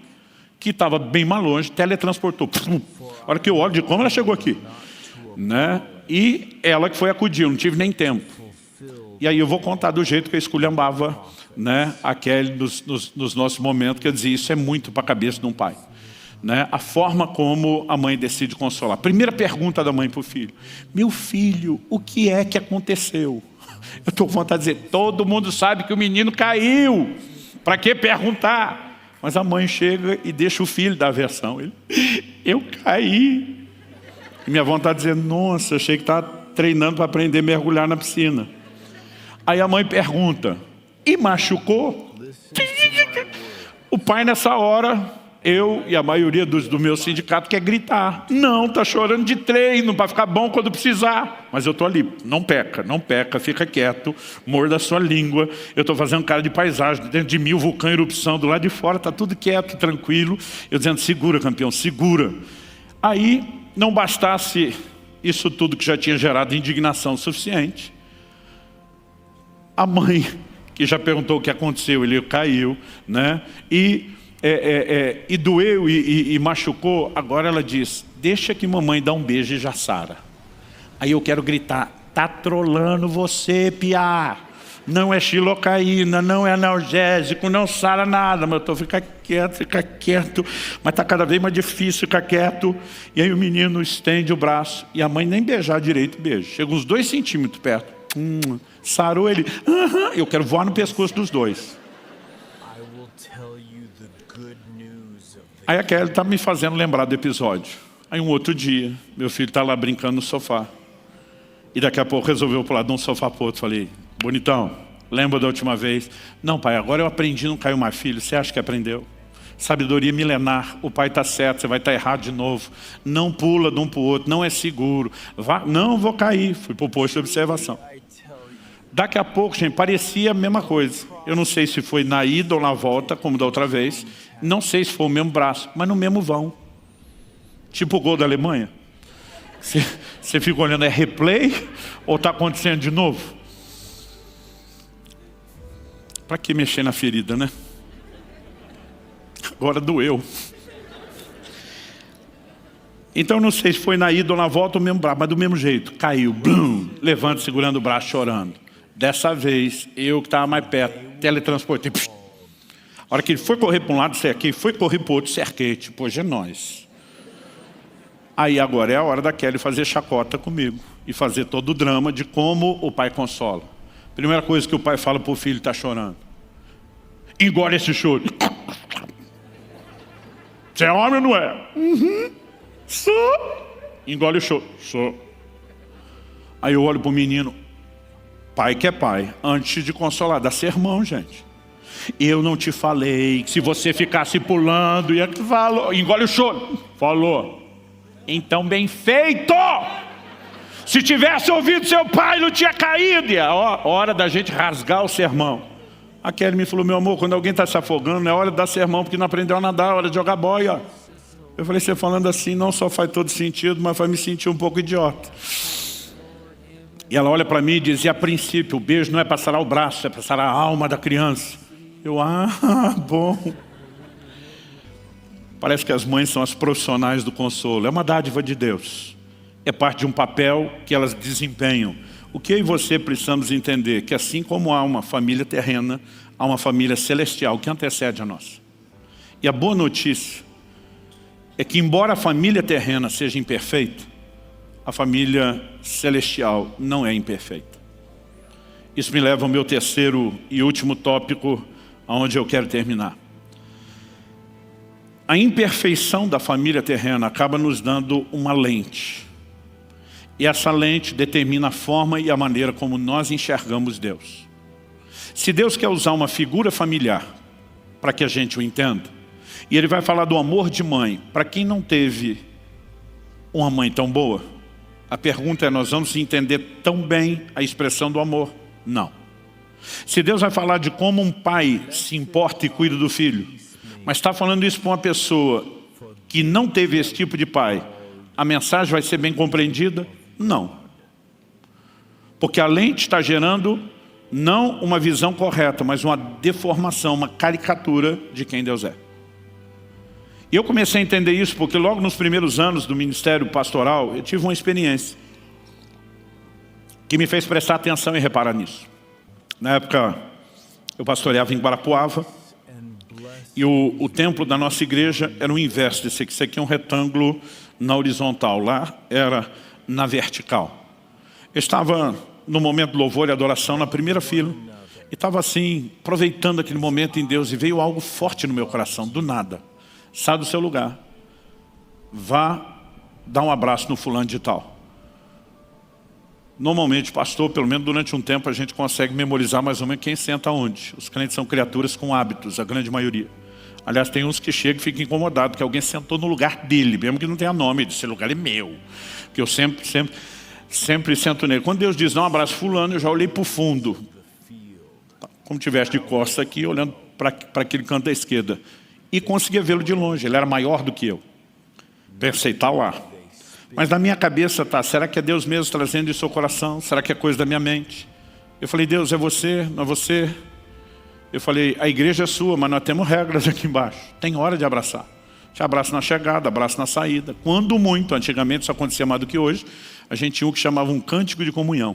que estava bem mais longe, teletransportou. A hora que eu olho de como ela chegou aqui. Né? E ela que foi acudir, eu não tive nem tempo. E aí eu vou contar do jeito que eu esculhambava, né, aquele nos nossos momentos, que eu dizia: isso é muito para a cabeça de um pai. né? A forma como a mãe decide consolar. Primeira pergunta da mãe para o filho: meu filho, o que é que aconteceu? Eu estou com vontade de dizer, todo mundo sabe que o menino caiu. Para que perguntar? Mas a mãe chega e deixa o filho dar a versão. Ele: eu caí. E minha vontade de dizer, nossa, achei que estava treinando para aprender a mergulhar na piscina. Aí a mãe pergunta: e machucou? O pai nessa hora, eu e a maioria do meu sindicato quer gritar. Não, está chorando de treino para ficar bom quando precisar. Mas eu estou ali, não peca, não peca, fica quieto, morda a sua língua. Eu estou fazendo cara de paisagem, dentro de mim o vulcão em erupção, do lado de fora está tudo quieto, tranquilo. Eu dizendo, segura campeão, segura. Aí, não bastasse isso tudo que já tinha gerado indignação suficiente, a mãe, que já perguntou o que aconteceu, ele caiu, né? E doeu e machucou, agora ela diz, deixa que mamãe dá um beijo e já sara. Aí eu quero gritar, tá trolando você, piá. Não é xilocaína, não é analgésico, não sara nada. Mas eu estou ficar quieto. Mas está cada vez mais difícil ficar quieto. E aí o menino estende o braço e a mãe nem beijar direito, beijo. Chega uns 2 centímetros perto. Sarou ele. Eu quero voar no pescoço dos dois. Aí a Kelly está me fazendo lembrar do episódio. Aí um outro dia, meu filho está lá brincando no sofá. E daqui a pouco resolveu pular de um sofá para o outro. Falei, bonitão, lembra da última vez? Não, pai, agora eu aprendi, não caiu mais, filho. Você acha que aprendeu? Sabedoria milenar, o pai está certo, você vai estar errado de novo. Não pula de um para o outro, não é seguro. Não vou cair, fui para o posto de observação. Daqui a pouco, gente, parecia a mesma coisa. Eu não sei se foi na ida ou na volta, como da outra vez. Não sei se foi o mesmo braço, mas no mesmo vão. Tipo o gol da Alemanha. Você fica olhando, é replay ou está acontecendo de novo? Para que mexer na ferida, né? Agora doeu. Então não sei se foi na ida ou na volta o mesmo braço, mas do mesmo jeito. Caiu, blum, levanta segurando o braço, chorando. Dessa vez, eu que estava mais perto, teletransportei. A hora que ele foi correr para um lado, cerquei, foi correr para o outro, cerquei. Tipo, hoje é nós. Aí agora é a hora da Kelly fazer chacota comigo e fazer todo o drama de como o pai consola. Primeira coisa que o pai fala para o filho, está chorando: engole esse choro. Você é homem ou não é? Sou. Engole o choro. Sou. Aí eu olho para o menino, pai que é pai, antes de consolar, dá sermão, gente. Eu não te falei que se você ficasse pulando, ia... Falou. Engole o choro. Falou. Então bem feito! Se tivesse ouvido seu pai, não tinha caído. E é a hora da gente rasgar o sermão. A Kelly me falou, meu amor, quando alguém está se afogando, é hora de dar sermão, porque não aprendeu a nadar, é hora de jogar boia. Eu falei, você falando assim não só faz todo sentido, mas faz me sentir um pouco idiota. E ela olha para mim e diz, e a princípio, o beijo não é para sarar o braço, é para sarar a alma da criança. Eu, bom. Parece que as mães são as profissionais do consolo. É uma dádiva de Deus. É parte de um papel que elas desempenham. O que eu e você precisamos entender? Que assim como há uma família terrena, há uma família celestial que antecede a nossa. E a boa notícia é que, embora a família terrena seja imperfeita, a família celestial não é imperfeita. Isso me leva ao meu terceiro e último tópico, aonde eu quero terminar. A imperfeição da família terrena acaba nos dando uma lente. E essa lente determina a forma e a maneira como nós enxergamos Deus. Se Deus quer usar uma figura familiar para que a gente o entenda, e Ele vai falar do amor de mãe, para quem não teve uma mãe tão boa, a pergunta é, nós vamos entender tão bem a expressão do amor? Não. Se Deus vai falar de como um pai se importa e cuida do filho, mas está falando isso para uma pessoa que não teve esse tipo de pai, a mensagem vai ser bem compreendida? Não. Porque a lente está gerando não uma visão correta, mas uma deformação, uma caricatura de quem Deus é. E eu comecei a entender isso porque logo nos primeiros anos do ministério pastoral, eu tive uma experiência que me fez prestar atenção e reparar nisso. Na época, eu pastoreava em Guarapuava, E o templo da nossa igreja era o inverso desse aqui. Isso aqui é um retângulo na horizontal. Lá era na vertical. Eu estava no momento de louvor e adoração na primeira fila. E estava assim, aproveitando aquele momento em Deus. E veio algo forte no meu coração, do nada. Sai do seu lugar. Vá dar um abraço no fulano de tal. Normalmente, pastor, pelo menos durante um tempo, a gente consegue memorizar mais ou menos quem senta onde. Os crentes são criaturas com hábitos, a grande maioria. Aliás, tem uns que chegam e ficam incomodados, que alguém sentou no lugar dele, mesmo que não tenha nome, esse lugar é meu. Porque eu sempre sento nele. Quando Deus diz, dá um abraço fulano, eu já olhei para o fundo. Como tivesse de costas aqui, olhando para aquele canto da esquerda. E conseguia vê-lo de longe, ele era maior do que eu. Pensei, está lá. Mas na minha cabeça está, será que é Deus mesmo trazendo isso ao coração? Será que é coisa da minha mente? Eu falei, Deus, é você, não é você? Eu falei, a igreja é sua, mas nós temos regras aqui embaixo. Tem hora de abraçar. Te abraço na chegada, abraço na saída. Quando muito, antigamente isso acontecia mais do que hoje, a gente tinha o que chamava um cântico de comunhão.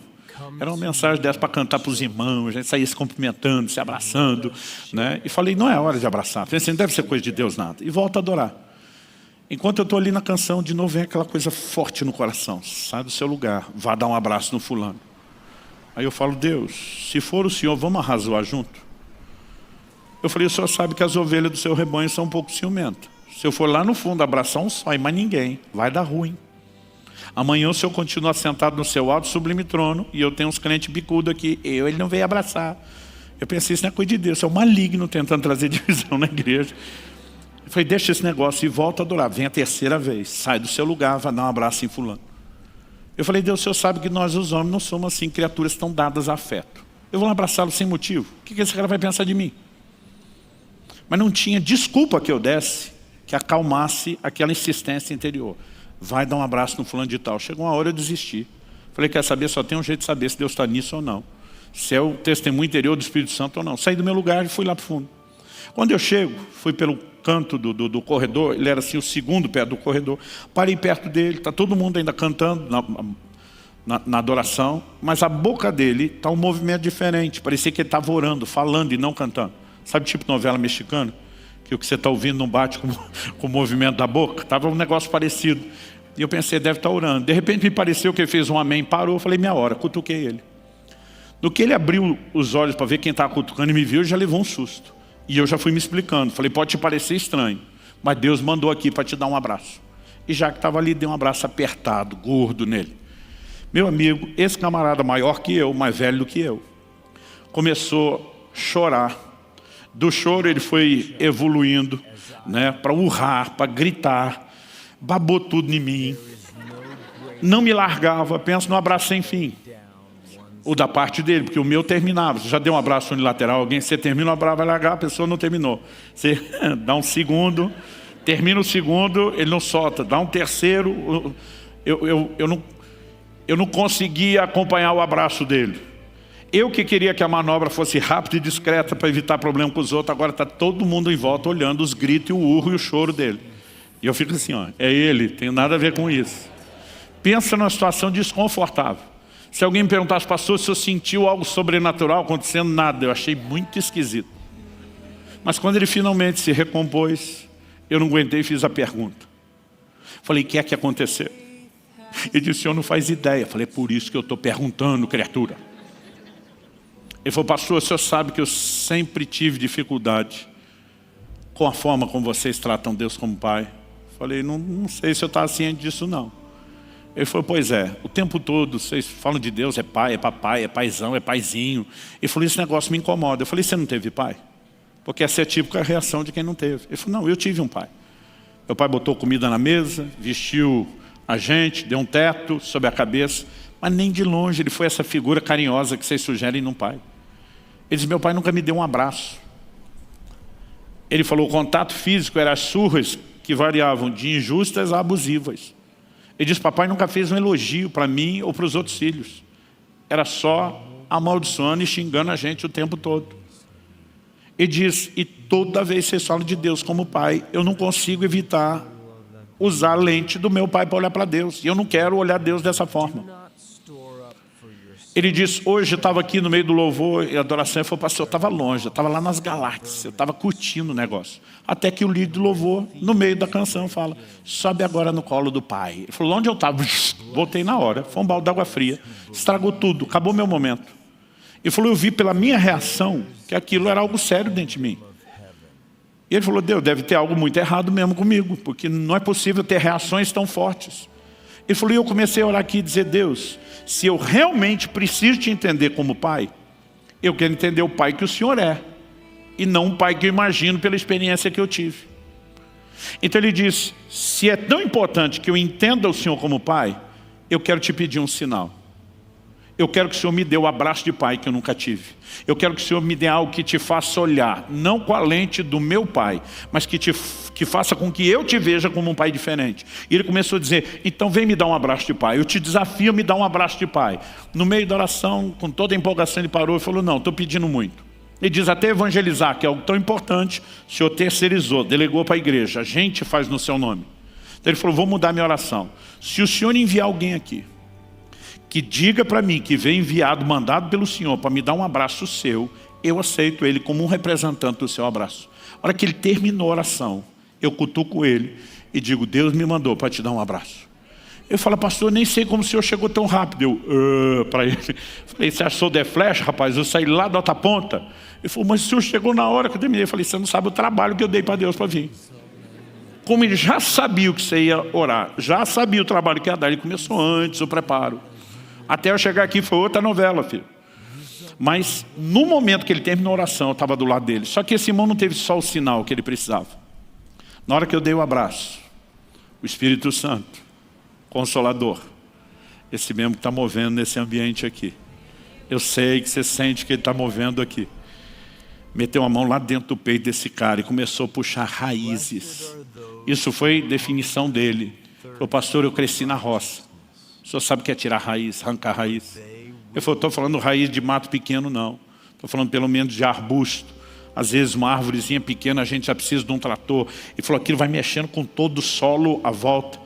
Era uma mensagem dessa para cantar para os irmãos, a gente saía se cumprimentando, se abraçando, né? E falei, não é hora de abraçar. Pensei, não deve ser coisa de Deus nada. E volto a adorar. Enquanto eu estou ali na canção, de novo vem aquela coisa forte no coração. Sai do seu lugar, vá dar um abraço no fulano. Aí eu falo, Deus, se for o Senhor, vamos arrazoar junto? Eu falei, o Senhor sabe que as ovelhas do seu rebanho são um pouco ciumentas. Se eu for lá no fundo abraçar um só e mais ninguém, vai dar ruim. Amanhã o Senhor continua sentado no seu alto sublime trono e eu tenho uns crentes bicudos aqui, ele não veio abraçar. Eu pensei, isso não é coisa de Deus, isso é o maligno tentando trazer divisão na igreja. Eu falei, deixa esse negócio e volta a adorar. Vem a terceira vez, sai do seu lugar, vai dar um abraço em fulano. Eu falei, Deus, o Senhor sabe que nós os homens não somos assim, criaturas tão dadas a afeto. Eu vou lá abraçá-lo sem motivo. O que esse cara vai pensar de mim? Mas não tinha desculpa que eu desse que acalmasse aquela insistência interior. Vai dar um abraço no fulano de tal. Chegou uma hora eu desisti. Falei, quer saber? Só tem um jeito de saber se Deus está nisso ou não. Se é o testemunho interior do Espírito Santo ou não. Saí do meu lugar e fui lá para o fundo. Quando eu chego, fui pelo canto do corredor, ele era assim o segundo perto do corredor, parei perto dele, está todo mundo ainda cantando na adoração, mas a boca dele está um movimento diferente, parecia que ele estava orando, falando e não cantando. Sabe tipo novela mexicana? Que o que você está ouvindo não bate com o movimento da boca? Estava um negócio parecido. E eu pensei, deve estar orando. De repente me pareceu que ele fez um amém, parou, eu falei, minha hora, cutuquei ele. No que ele abriu os olhos para ver quem estava cutucando e me viu, ele já levou um susto. E eu já fui me explicando. Falei, pode te parecer estranho, mas Deus mandou aqui para te dar um abraço. E já que estava ali, dei um abraço apertado, gordo nele. Meu amigo, esse camarada maior que eu, mais velho do que eu, começou a chorar. Do choro ele foi evoluindo, né, para urrar, para gritar. Babou tudo em mim. Não me largava, penso no abraço sem fim. O da parte dele, porque o meu terminava. Você já deu um abraço unilateral a alguém, você termina o abraço, vai largar, a pessoa não terminou. Você dá um segundo, termina o segundo, ele não solta. Dá um terceiro, eu não conseguia acompanhar o abraço dele. Eu que queria que a manobra fosse rápida e discreta para evitar problema com os outros, agora está todo mundo em volta olhando os gritos, o urro e o choro dele. E eu fico assim, ó, é ele, tem nada a ver com isso. Pensa numa situação desconfortável. Se alguém me perguntasse, pastor, se eu sentiu algo sobrenatural acontecendo, nada. Eu achei muito esquisito. Mas quando ele finalmente se recompôs, eu não aguentei e fiz a pergunta. Falei, o que é que aconteceu? Ele disse, o senhor não faz ideia. Falei, por isso que eu estou perguntando, criatura. Ele falou, pastor, o senhor sabe que eu sempre tive dificuldade com a forma como vocês tratam Deus como Pai. Falei, não sei se eu estava ciente disso, não. Ele falou, pois é, o tempo todo vocês falam de Deus, é pai, é papai, é paizão, é paizinho. Ele falou, esse negócio me incomoda. Eu falei, você não teve pai? Porque essa é a típica reação de quem não teve. Ele falou, não, eu tive um pai. Meu pai botou comida na mesa, vestiu a gente, deu um teto sobre a cabeça, mas nem de longe ele foi essa figura carinhosa que vocês sugerem num pai. Ele disse, meu pai nunca me deu um abraço. Ele falou, o contato físico era as surras que variavam de injustas a abusivas. Ele disse, papai nunca fez um elogio para mim ou para os outros filhos. Era só amaldiçoando e xingando a gente o tempo todo. Ele diz, e toda vez que vocês falam de Deus como pai, eu não consigo evitar usar a lente do meu pai para olhar para Deus. E eu não quero olhar Deus dessa forma. Ele disse, hoje eu estava aqui no meio do louvor e adoração, ele falou, pastor, eu estava longe, eu estava lá nas galáxias, eu estava curtindo o negócio. Até que o líder do louvor, no meio da canção, fala, sobe agora no colo do Pai. Ele falou, onde eu estava? Voltei na hora, foi um balde d'água fria, estragou tudo, acabou meu momento. Ele falou, eu vi pela minha reação que aquilo era algo sério dentro de mim. E ele falou, Deus, deve ter algo muito errado mesmo comigo, porque não é possível ter reações tão fortes. Ele falou, e eu comecei a orar aqui e dizer, Deus, se eu realmente preciso te entender como pai, eu quero entender o pai que o Senhor é, e não o pai que eu imagino pela experiência que eu tive. Então ele disse, se é tão importante que eu entenda o Senhor como pai, eu quero te pedir um sinal. Eu quero que o Senhor me dê o abraço de pai que eu nunca tive. Eu quero que o Senhor me dê algo que te faça olhar, não com a lente do meu pai, mas que faça com que eu te veja como um pai diferente. E ele começou a dizer, então vem me dar um abraço de pai. Eu te desafio a me dar um abraço de pai. No meio da oração, com toda a empolgação, ele parou e falou, não, estou pedindo muito. Ele diz, até evangelizar, que é algo tão importante, o Senhor terceirizou, delegou para a igreja. A gente faz no seu nome. Então ele falou, vou mudar minha oração. Se o Senhor enviar alguém aqui, que diga para mim que veio enviado, mandado pelo Senhor para me dar um abraço seu, eu aceito ele como um representante do seu abraço. A hora que ele terminou a oração, eu cutuco ele e digo, Deus me mandou para te dar um abraço. Eu falo, pastor, nem sei como o senhor chegou tão rápido. Eu, para ele, falei, você achou The Flash, rapaz? Eu saí lá da outra ponta. Ele falou, mas o senhor chegou na hora que eu terminei. Eu falei, você não sabe o trabalho que eu dei para Deus para vir. Como ele já sabia o que você ia orar, já sabia o trabalho que ia dar, ele começou antes, o preparo. Até eu chegar aqui foi outra novela, filho. Mas no momento que ele terminou a oração, eu estava do lado dele. Só que esse irmão não teve só o sinal que ele precisava. Na hora que eu dei o abraço, o Espírito Santo, Consolador, esse mesmo que está movendo nesse ambiente aqui. Eu sei que você sente que ele está movendo aqui. Meteu a mão lá dentro do peito desse cara e começou a puxar raízes. Isso foi definição dele. Falou, pastor, eu cresci na roça. O senhor sabe o que é tirar raiz, arrancar raiz? Eu falei, estou falando raiz de mato pequeno, não. Estou falando pelo menos de arbusto. Às vezes uma árvorezinha pequena a gente já precisa de um trator. Ele falou, aquilo vai mexendo com todo o solo à volta.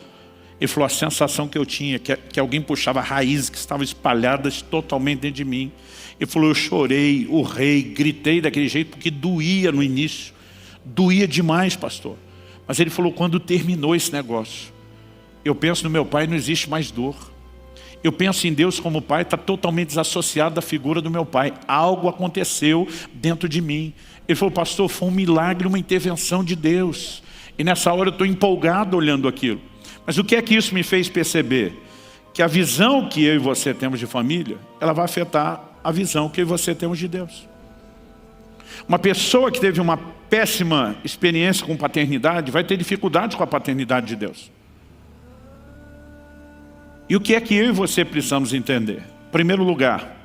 Ele falou, a sensação que eu tinha, que alguém puxava raízes que estavam espalhadas totalmente dentro de mim. Ele falou, eu chorei, urrei, gritei daquele jeito, porque doía no início. Doía demais, pastor. Mas ele falou, quando terminou esse negócio, eu penso no meu pai, não existe mais dor. Eu penso em Deus como pai, está totalmente desassociado da figura do meu pai. Algo aconteceu dentro de mim. Ele falou, pastor, foi um milagre, uma intervenção de Deus. E nessa hora eu estou empolgado olhando aquilo. Mas o que é que isso me fez perceber? Que a visão que eu e você temos de família, ela vai afetar a visão que eu e você temos de Deus. Uma pessoa que teve uma péssima experiência com paternidade, vai ter dificuldade com a paternidade de Deus. E o que é que eu e você precisamos entender? Em primeiro lugar,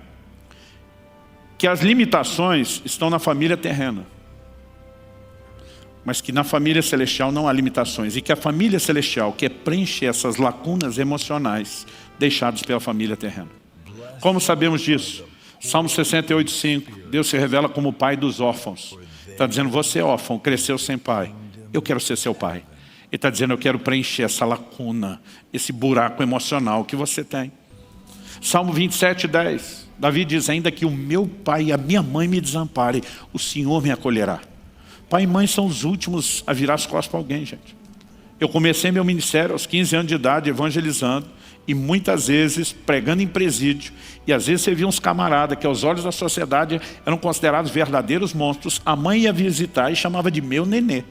que as limitações estão na família terrena. Mas que na família celestial não há limitações. E que a família celestial quer preencher essas lacunas emocionais deixadas pela família terrena. Como sabemos disso? Salmo 68:5. Deus se revela como o pai dos órfãos. Está dizendo, você é órfão, cresceu sem pai. Eu quero ser seu pai. Ele está dizendo, eu quero preencher essa lacuna, esse buraco emocional que você tem. Salmo 27:10. Davi diz, ainda que o meu pai e a minha mãe me desamparem, o Senhor me acolherá. Pai e mãe são os últimos a virar as costas para alguém, gente. Eu comecei meu ministério aos 15 anos de idade, evangelizando, e muitas vezes pregando em presídio, e às vezes você via uns camaradas que aos olhos da sociedade eram considerados verdadeiros monstros. A mãe ia visitar e chamava de meu nenê.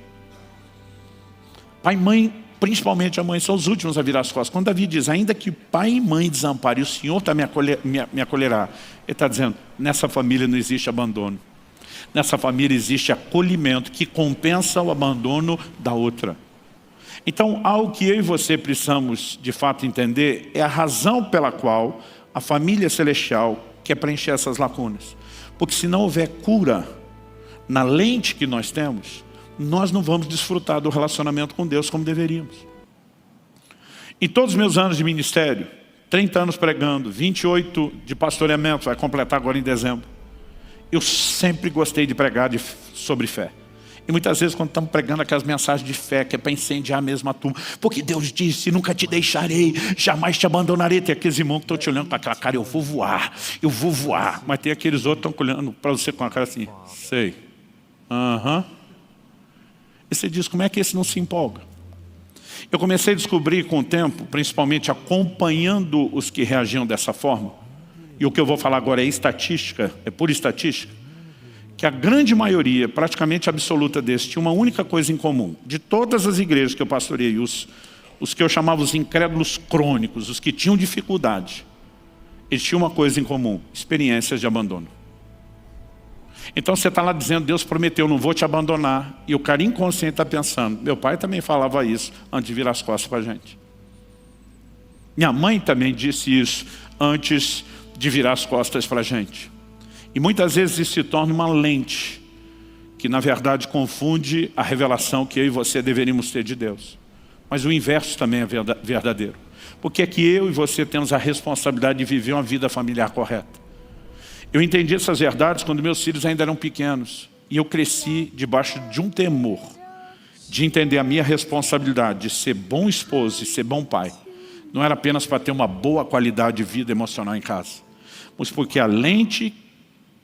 Pai e mãe, principalmente a mãe, são os últimos a virar as costas. Quando Davi diz, ainda que pai e mãe desamparem, o Senhor me acolherá. Ele está dizendo, nessa família não existe abandono. Nessa família existe acolhimento que compensa o abandono da outra. Então, algo que eu e você precisamos de fato entender é a razão pela qual a família celestial quer preencher essas lacunas. Porque se não houver cura na lente que nós temos, nós não vamos desfrutar do relacionamento com Deus como deveríamos. Em todos os meus anos de ministério, 30 anos pregando, 28 de pastoreamento, vai completar agora em dezembro, eu sempre gostei de pregar sobre fé. E muitas vezes quando estamos pregando aquelas mensagens de fé, que é para incendiar mesmo a turma, porque Deus disse, nunca te deixarei, jamais te abandonarei. Tem aqueles irmãos que estão te olhando com aquela cara, eu vou voar. Mas tem aqueles outros que estão olhando para você com a cara assim, sei. E você diz, como é que esse não se empolga? Eu comecei a descobrir com o tempo, principalmente acompanhando os que reagiam dessa forma, e o que eu vou falar agora é estatística, é pura estatística, que a grande maioria, praticamente absoluta desses, tinha uma única coisa em comum. De todas as igrejas que eu pastoreei, os que eu chamava os incrédulos crônicos, os que tinham dificuldade, eles tinham uma coisa em comum, experiências de abandono. Então você está lá dizendo, Deus prometeu, não vou te abandonar. E o cara inconsciente está pensando, meu pai também falava isso antes de virar as costas para a gente. Minha mãe também disse isso antes de virar as costas para a gente. E muitas vezes isso se torna uma lente, que na verdade confunde a revelação que eu e você deveríamos ter de Deus. Mas o inverso também é verdadeiro. Porque é que eu e você temos a responsabilidade de viver uma vida familiar correta. Eu entendi essas verdades quando meus filhos ainda eram pequenos. E eu cresci debaixo de um temor, de entender a minha responsabilidade de ser bom esposo e ser bom pai. Não era apenas para ter uma boa qualidade de vida emocional em casa, mas porque a lente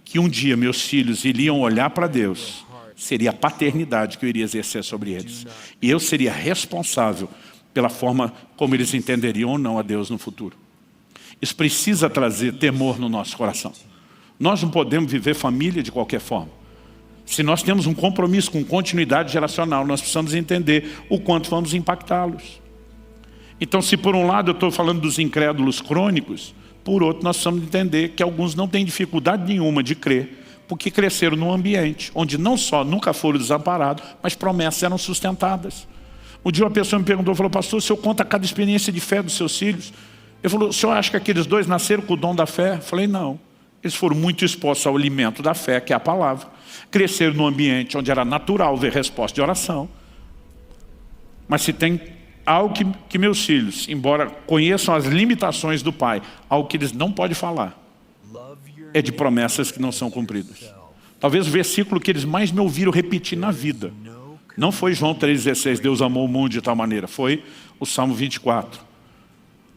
que um dia meus filhos iriam olhar para Deus seria a paternidade que eu iria exercer sobre eles. E eu seria responsável pela forma como eles entenderiam ou não a Deus no futuro. Isso precisa trazer temor no nosso coração. Nós não podemos viver família de qualquer forma. Se nós temos um compromisso com continuidade geracional, nós precisamos entender o quanto vamos impactá-los. Então, se por um lado eu estou falando dos incrédulos crônicos, por outro nós precisamos entender que alguns não têm dificuldade nenhuma de crer, porque cresceram num ambiente onde não só nunca foram desamparados, mas promessas eram sustentadas. Um dia uma pessoa me perguntou, falou, pastor, o senhor conta cada experiência de fé dos seus filhos? Ele falou, o senhor acha que aqueles dois nasceram com o dom da fé? Eu falei, não. Eles foram muito expostos ao alimento da fé, que é a palavra. Cresceram num ambiente onde era natural ver resposta de oração. Mas se tem algo que meus filhos, embora conheçam as limitações do pai, algo que eles não podem falar, é de promessas que não são cumpridas. Talvez o versículo que eles mais me ouviram repetir na vida não foi João 3,16, Deus amou o mundo de tal maneira, foi o Salmo 24.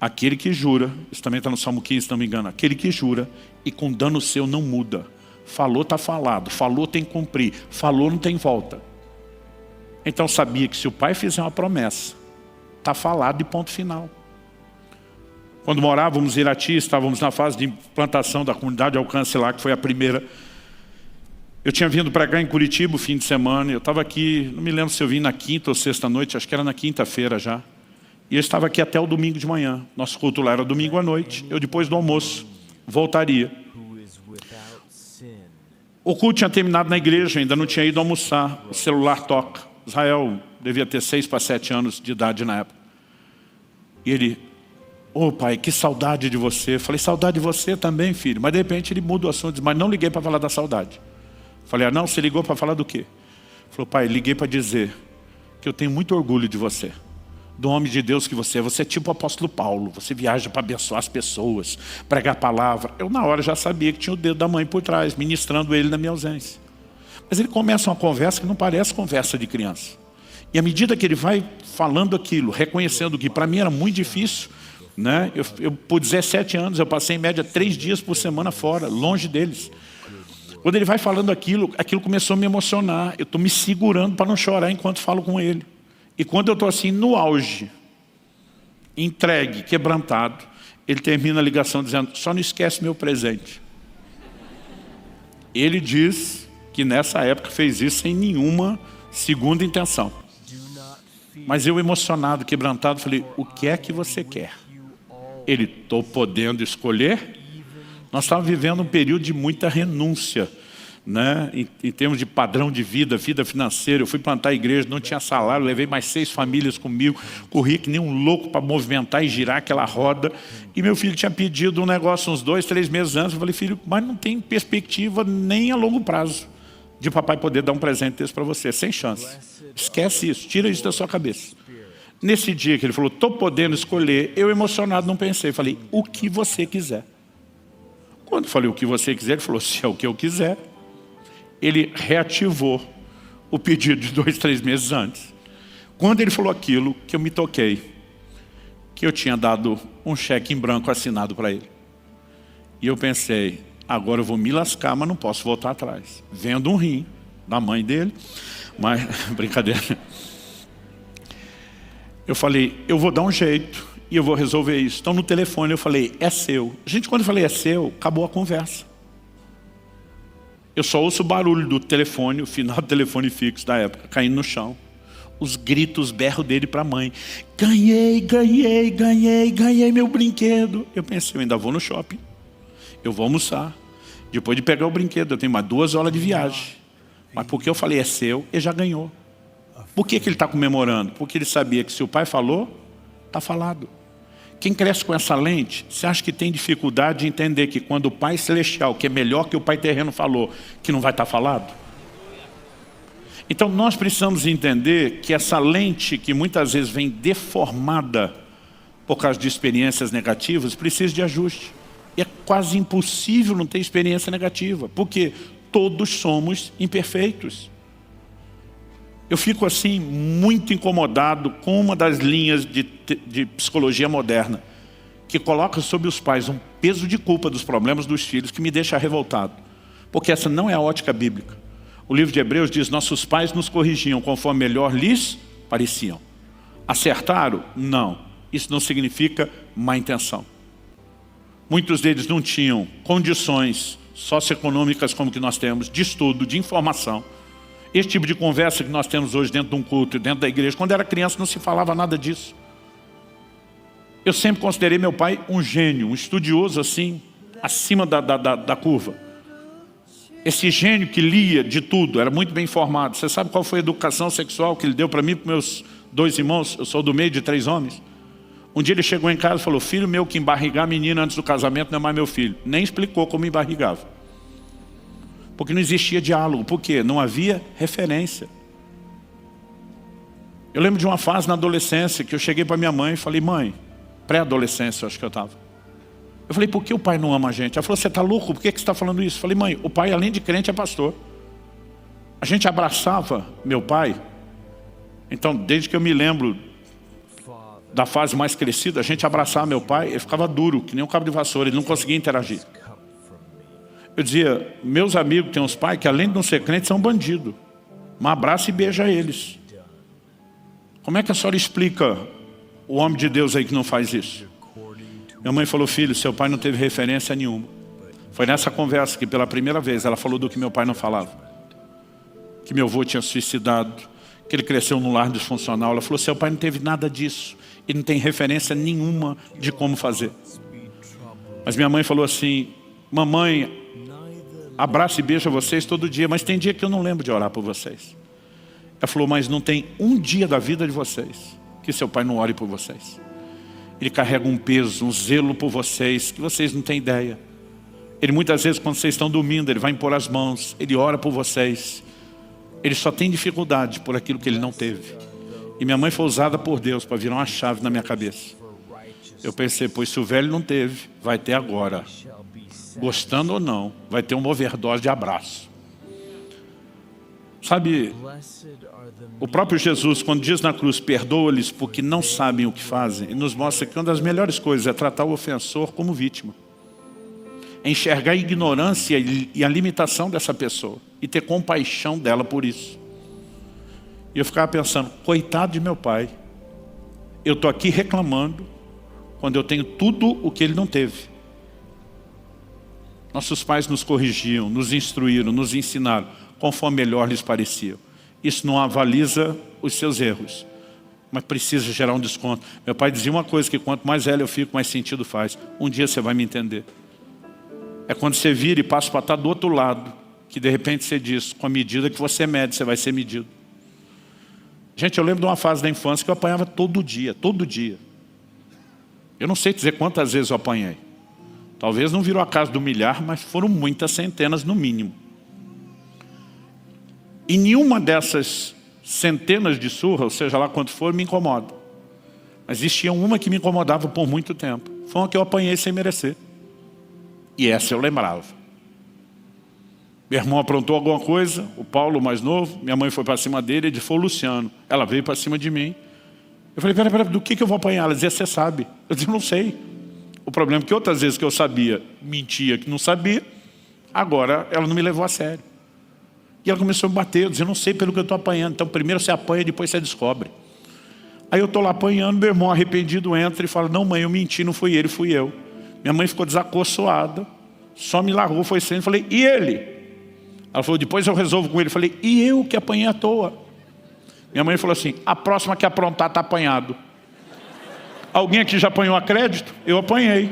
Aquele que jura, isso também está no Salmo 15, se não me engano, aquele que jura e com dano seu não muda. Falou, está falado, falou, tem que cumprir, falou, não tem volta. Então sabia que se o pai fizer uma promessa, está falado e ponto final. Quando morávamos em Irati, estávamos na fase de implantação da comunidade Alcance lá, que foi a primeira. Eu tinha vindo pregar em Curitiba o fim de semana, eu estava aqui, não me lembro se eu vim na quinta ou sexta noite, acho que era na quinta-feira já. E eu estava aqui até o domingo de manhã. Nosso culto lá era domingo à noite. Eu depois do almoço voltaria. O culto tinha terminado na igreja, ainda não tinha ido almoçar. O celular toca. Israel devia ter 6 para 7 anos de idade na época. E ele, pai, que saudade de você. Eu falei, saudade de você também, filho. Mas de repente ele muda o assunto, diz, mas não liguei para falar da saudade. Eu falei, não, você ligou para falar do quê? Ele falou, pai, liguei para dizer que eu tenho muito orgulho de você. Do homem de Deus que você é. Você é tipo o apóstolo Paulo. Você viaja para abençoar as pessoas, pregar a palavra. Eu na hora já sabia que tinha o dedo da mãe por trás, ministrando ele na minha ausência. Mas ele começa uma conversa que não parece conversa de criança. E à medida que ele vai falando aquilo, reconhecendo que para mim era muito difícil, né? Eu por 17 anos, eu passei em média 3 dias por semana fora, longe deles. Quando ele vai falando aquilo começou a me emocionar. Eu estou me segurando para não chorar enquanto falo com ele. E quando eu estou assim, no auge, entregue, quebrantado, ele termina a ligação dizendo, só não esquece meu presente. Ele diz que nessa época fez isso sem nenhuma segunda intenção. Mas eu emocionado, quebrantado, falei, o que é que você quer? Ele, estou podendo escolher? Nós estávamos vivendo um período de muita renúncia, né? Em termos de padrão de vida, vida financeira. Eu fui plantar a igreja, não tinha salário, levei mais 6 famílias comigo, corri que nem um louco para movimentar e girar aquela roda. E meu filho tinha pedido um negócio uns 2, 3 meses antes. Eu falei, filho, mas não tem perspectiva nem a longo prazo de papai poder dar um presente desse para você, sem chance. Esquece isso, tira isso da sua cabeça. Nesse dia que ele falou, estou podendo escolher, eu emocionado não pensei, falei, o que você quiser. Quando eu falei o que você quiser, ele falou, se é o que eu quiser. Ele reativou o pedido de 2, 3 meses antes. Quando ele falou aquilo, que eu me toquei, que eu tinha dado um cheque em branco assinado para ele. E eu pensei, agora eu vou me lascar, mas não posso voltar atrás. Vendo um rim da mãe dele, mas brincadeira. Eu falei, eu vou dar um jeito e eu vou resolver isso. Então no telefone eu falei, é seu. Gente, quando eu falei é seu, acabou a conversa. Eu só ouço o barulho do telefone, o final do telefone fixo da época, caindo no chão. Os gritos, berro dele para a mãe. Ganhei, ganhei, ganhei, ganhei meu brinquedo. Eu pensei, eu ainda vou no shopping. Eu vou almoçar. Depois de pegar o brinquedo, eu tenho mais 2 horas de viagem. Mas porque eu falei, é seu, ele já ganhou. Por que ele está comemorando? Porque ele sabia que se o pai falou, está falado. Quem cresce com essa lente, você acha que tem dificuldade de entender que quando o Pai Celestial, que é melhor que o Pai Terreno falou, que não vai estar falado? Então nós precisamos entender que essa lente, que muitas vezes vem deformada por causa de experiências negativas, precisa de ajuste. E é quase impossível não ter experiência negativa, porque todos somos imperfeitos. Eu fico assim muito incomodado com uma das linhas de psicologia moderna, que coloca sobre os pais um peso de culpa dos problemas dos filhos que me deixa revoltado. Porque essa não é a ótica bíblica. O livro de Hebreus diz, nossos pais nos corrigiam conforme melhor lhes pareciam. Acertaram? Não. Isso não significa má intenção. Muitos deles não tinham condições socioeconômicas como que nós temos, de estudo, de informação. Esse tipo de conversa que nós temos hoje dentro de um culto, dentro da igreja, quando era criança não se falava nada disso. Eu sempre considerei meu pai um gênio, um estudioso assim, acima da curva. Esse gênio que lia de tudo, era muito bem informado. Você sabe qual foi a educação sexual que ele deu para mim e para meus 2 irmãos? Eu sou do meio de 3 homens. Um dia ele chegou em casa e falou, filho meu que embarrigar a menina antes do casamento não é mais meu filho. Nem explicou como embarrigava. Porque não existia diálogo. Por quê? Não havia referência. Eu lembro de uma fase na adolescência que eu cheguei para minha mãe e falei, mãe, pré-adolescência acho que eu estava. Eu falei, por que o pai não ama a gente? Ela falou, você está louco? Por que você está falando isso? Eu falei, mãe, o pai além de crente é pastor. A gente abraçava meu pai. Então, desde que eu me lembro da fase mais crescida, a gente abraçava meu pai, ele ficava duro, que nem um cabo de vassoura, ele não conseguia interagir. Eu dizia, meus amigos têm uns pais que além de não ser crentes, são bandidos. Um abraço e beija eles. Como é que a senhora explica o homem de Deus aí que não faz isso? Minha mãe falou, filho, seu pai não teve referência nenhuma. Foi nessa conversa que pela primeira vez ela falou do que meu pai não falava. Que meu avô tinha suicidado, que ele cresceu num lar disfuncional. Ela falou, seu pai não teve nada disso. E não tem referência nenhuma de como fazer. Mas minha mãe falou assim, mamãe, abraço e beijo a vocês todo dia, mas tem dia que eu não lembro de orar por vocês. Ela falou, mas não tem um dia da vida de vocês que seu pai não ore por vocês. Ele carrega um peso, um zelo por vocês, que vocês não têm ideia. Ele muitas vezes, quando vocês estão dormindo, ele vai impor as mãos, ele ora por vocês. Ele só tem dificuldade por aquilo que ele não teve. E minha mãe foi usada por Deus para virar uma chave na minha cabeça. Eu pensei, pois se o velho não teve, vai ter agora. Gostando ou não, vai ter uma overdose de abraço. Sabe, o próprio Jesus, quando diz na cruz, perdoa-lhes porque não sabem o que fazem, ele nos mostra que uma das melhores coisas é tratar o ofensor como vítima. É enxergar a ignorância e a limitação dessa pessoa e ter compaixão dela por isso. E eu ficava pensando, coitado de meu pai, eu estou aqui reclamando quando eu tenho tudo o que ele não teve. Nossos pais nos corrigiam, nos instruíram, nos ensinaram, conforme melhor lhes parecia. Isso não avaliza os seus erros, mas precisa gerar um desconto. Meu pai dizia uma coisa, que quanto mais velho eu fico, mais sentido faz. Um dia você vai me entender. É quando você vira e passa para estar do outro lado, que de repente você diz, com a medida que você mede, você vai ser medido. Gente, eu lembro de uma fase da infância que eu apanhava todo dia, todo dia. Eu não sei dizer quantas vezes eu apanhei. Talvez não virou a casa do milhar, mas foram muitas centenas no mínimo. E nenhuma dessas centenas de surras, ou seja lá quanto for, me incomoda. Mas existia uma que me incomodava por muito tempo. Foi uma que eu apanhei sem merecer. E essa eu lembrava. Meu irmão aprontou alguma coisa, o Paulo, mais novo, minha mãe foi para cima dele, ele foi o Luciano. Ela veio para cima de mim. Eu falei, pera, do que eu vou apanhar? Ela dizia, você sabe. Eu disse, não sei. O problema é que outras vezes que eu sabia, mentia que não sabia, agora ela não me levou a sério. E ela começou a me bater, eu dizia, não sei pelo que eu estou apanhando. Então primeiro você apanha, depois você descobre. Aí eu estou lá apanhando, meu irmão arrependido entra e fala, não mãe, eu menti, não fui ele, fui eu. Minha mãe ficou desacossoada, só me largou, foi saindo. Eu falei, e ele? Ela falou, depois eu resolvo com ele. Eu falei, e eu que apanhei à toa? Minha mãe falou assim, a próxima que aprontar está apanhado. Alguém aqui já apanhou a crédito? Eu apanhei.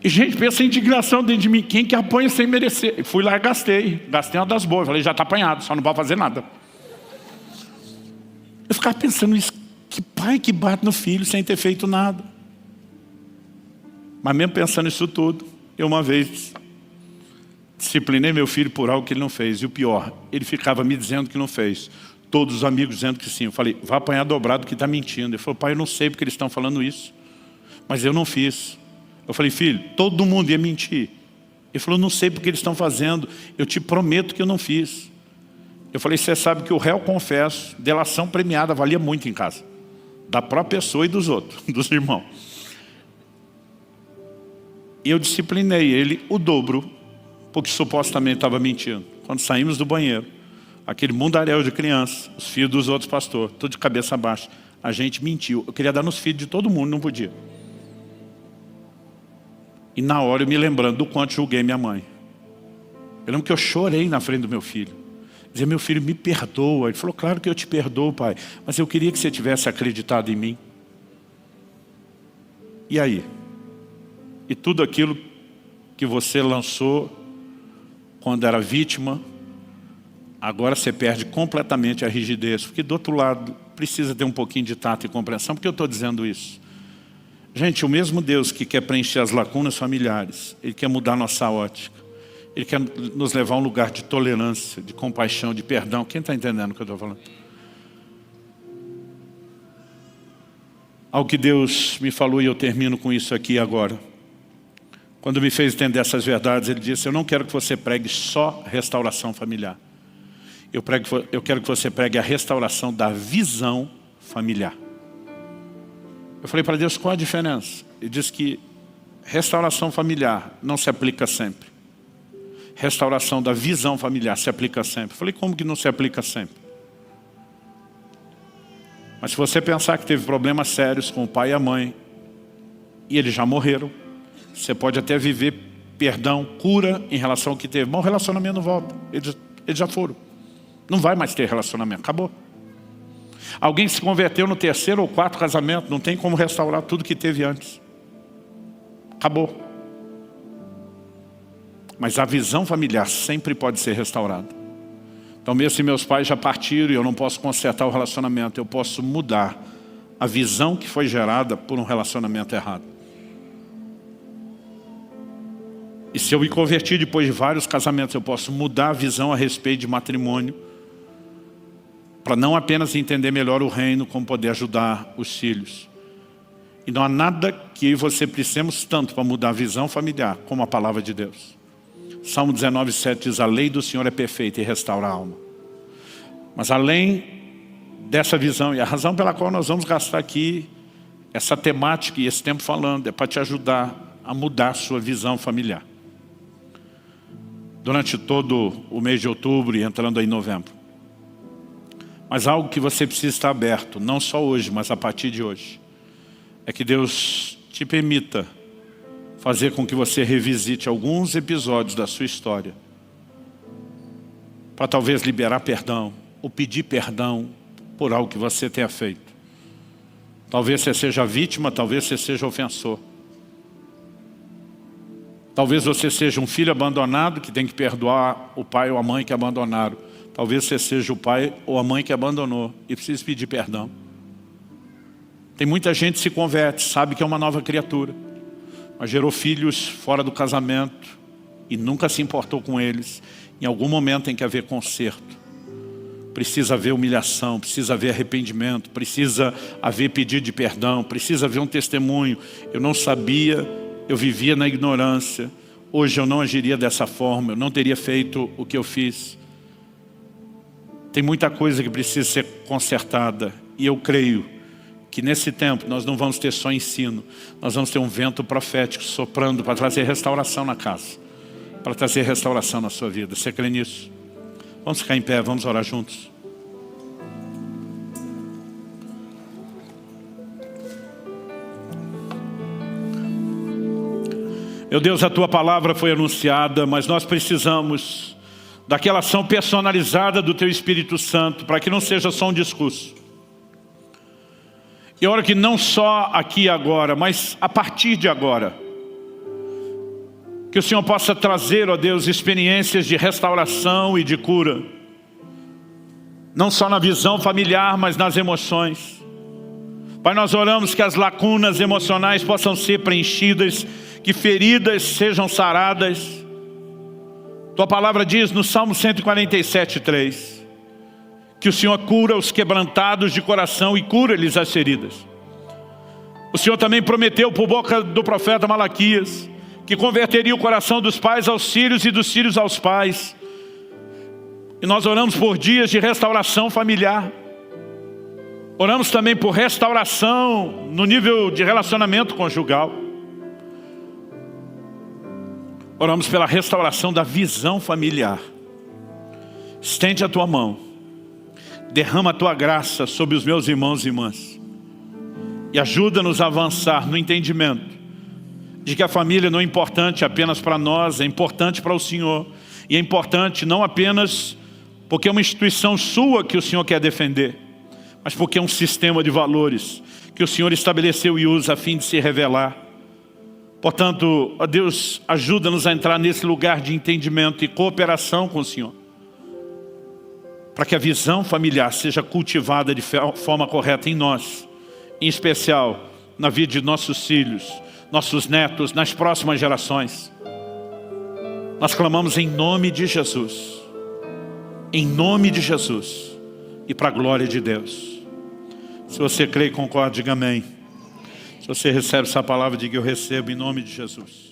E gente, pensa em indignação dentro de mim. Quem que apanha sem merecer? Eu fui lá e gastei uma das boas. Eu falei, já está apanhado, só não pode fazer nada. Eu ficava pensando isso, que pai que bate no filho sem ter feito nada. Mas mesmo pensando isso tudo, eu uma vez disciplinei meu filho por algo que ele não fez. E o pior, ele ficava me dizendo que não fez. Todos os amigos dizendo que sim. Eu falei, vai apanhar dobrado que está mentindo. Ele falou, pai, eu não sei porque eles estão falando isso. Mas eu não fiz. Eu falei, filho, todo mundo ia mentir. Ele falou, não sei porque eles estão fazendo. Eu te prometo que eu não fiz. Eu falei, você sabe que o réu confesso, delação premiada, valia muito em casa. Da própria pessoa e dos outros, dos irmãos. E eu disciplinei ele o dobro, porque supostamente estava mentindo. Quando saímos do banheiro, aquele mundaréu de crianças, os filhos dos outros pastores, tudo de cabeça baixa, a gente mentiu. Eu queria dar nos filhos de todo mundo, não podia. E na hora eu me lembrando do quanto julguei minha mãe. Eu lembro que eu chorei na frente do meu filho. Dizia, meu filho, me perdoa. Ele falou, claro que eu te perdoo, pai, mas eu queria que você tivesse acreditado em mim. E aí? E tudo aquilo que você lançou quando era vítima, agora você perde completamente a rigidez. Porque do outro lado, precisa ter um pouquinho de tato e compreensão. Por que eu estou dizendo isso? Gente, o mesmo Deus que quer preencher as lacunas familiares, Ele quer mudar nossa ótica. Ele quer nos levar a um lugar de tolerância, de compaixão, de perdão. Quem está entendendo o que eu estou falando? Algo que Deus me falou, e eu termino com isso aqui agora. Quando me fez entender essas verdades, Ele disse, eu não quero que você pregue só restauração familiar. Eu quero que você pregue a restauração da visão familiar. Eu falei para Deus, qual a diferença? Ele disse que restauração familiar não se aplica sempre. Restauração da visão familiar se aplica sempre. Eu falei, como que não se aplica sempre? Mas se você pensar que teve problemas sérios com o pai e a mãe, e eles já morreram, você pode até viver perdão, cura em relação ao que teve. Mas o relacionamento não volta. Eles já foram. Não vai mais ter relacionamento. Acabou. Alguém se converteu no terceiro ou quarto casamento, não tem como restaurar tudo que teve antes. Acabou. Mas a visão familiar sempre pode ser restaurada. Então mesmo se meus pais já partiram e eu não posso consertar o relacionamento, eu posso mudar a visão que foi gerada por um relacionamento errado. E se eu me convertir depois de vários casamentos, eu posso mudar a visão a respeito de matrimônio, para não apenas entender melhor o reino, como poder ajudar os filhos. E não há nada que eu e você precisemos tanto para mudar a visão familiar, como a palavra de Deus. Salmo 19:7 diz, a lei do Senhor é perfeita e restaura a alma. Mas além dessa visão, e a razão pela qual nós vamos gastar aqui essa temática e esse tempo falando, é para te ajudar a mudar a sua visão familiar. Durante todo o mês de outubro e entrando aí em novembro. Mas algo que você precisa estar aberto, não só hoje, mas a partir de hoje, é que Deus te permita fazer com que você revisite alguns episódios da sua história, para talvez liberar perdão, ou pedir perdão por algo que você tenha feito. Talvez você seja vítima, talvez você seja ofensor. Talvez você seja um filho abandonado que tem que perdoar o pai ou a mãe que abandonaram. Talvez você seja o pai ou a mãe que abandonou e precisa pedir perdão. Tem muita gente que se converte, sabe que é uma nova criatura, mas gerou filhos fora do casamento e nunca se importou com eles. Em algum momento tem que haver conserto. Precisa haver humilhação, precisa haver arrependimento, precisa haver pedido de perdão, precisa haver um testemunho. Eu não sabia, eu vivia na ignorância. hoje eu não agiria dessa forma, eu não teria feito o que eu fiz. Tem muita coisa que precisa ser consertada, e eu creio que nesse tempo nós não vamos ter só ensino, nós vamos ter um vento profético soprando para trazer restauração na casa, para trazer restauração na sua vida. Você crê nisso? Vamos ficar em pé, vamos orar juntos. Meu Deus, a Tua palavra foi anunciada, mas nós precisamos daquela ação personalizada do Teu Espírito Santo, para que não seja só um discurso. E oro que não só aqui e agora, mas a partir de agora, que o Senhor possa trazer, ó Deus, experiências de restauração e de cura, não só na visão familiar, mas nas emoções. Pai, nós oramos que as lacunas emocionais possam ser preenchidas, que feridas sejam saradas. Tua palavra diz no Salmo 147:3, que o Senhor cura os quebrantados de coração e cura-lhes as feridas. O Senhor também prometeu por boca do profeta Malaquias que converteria o coração dos pais aos filhos e dos filhos aos pais. E nós oramos por dias de restauração familiar. Oramos também por restauração no nível de relacionamento conjugal. Oramos pela restauração da visão familiar. Estende a Tua mão. Derrama a Tua graça sobre os meus irmãos e irmãs. E ajuda-nos a avançar no entendimento de que a família não é importante apenas para nós, é importante para o Senhor. E é importante não apenas porque é uma instituição sua que o Senhor quer defender, mas porque é um sistema de valores que o Senhor estabeleceu e usa a fim de se revelar. Portanto, ó Deus, ajuda-nos a entrar nesse lugar de entendimento e cooperação com o Senhor, para que a visão familiar seja cultivada de forma correta em nós, em especial na vida de nossos filhos, nossos netos, nas próximas gerações. Nós clamamos em nome de Jesus, em nome de Jesus e para a glória de Deus. Se você crê e concorda, diga amém. Se você recebe essa palavra, diga eu recebo em nome de Jesus.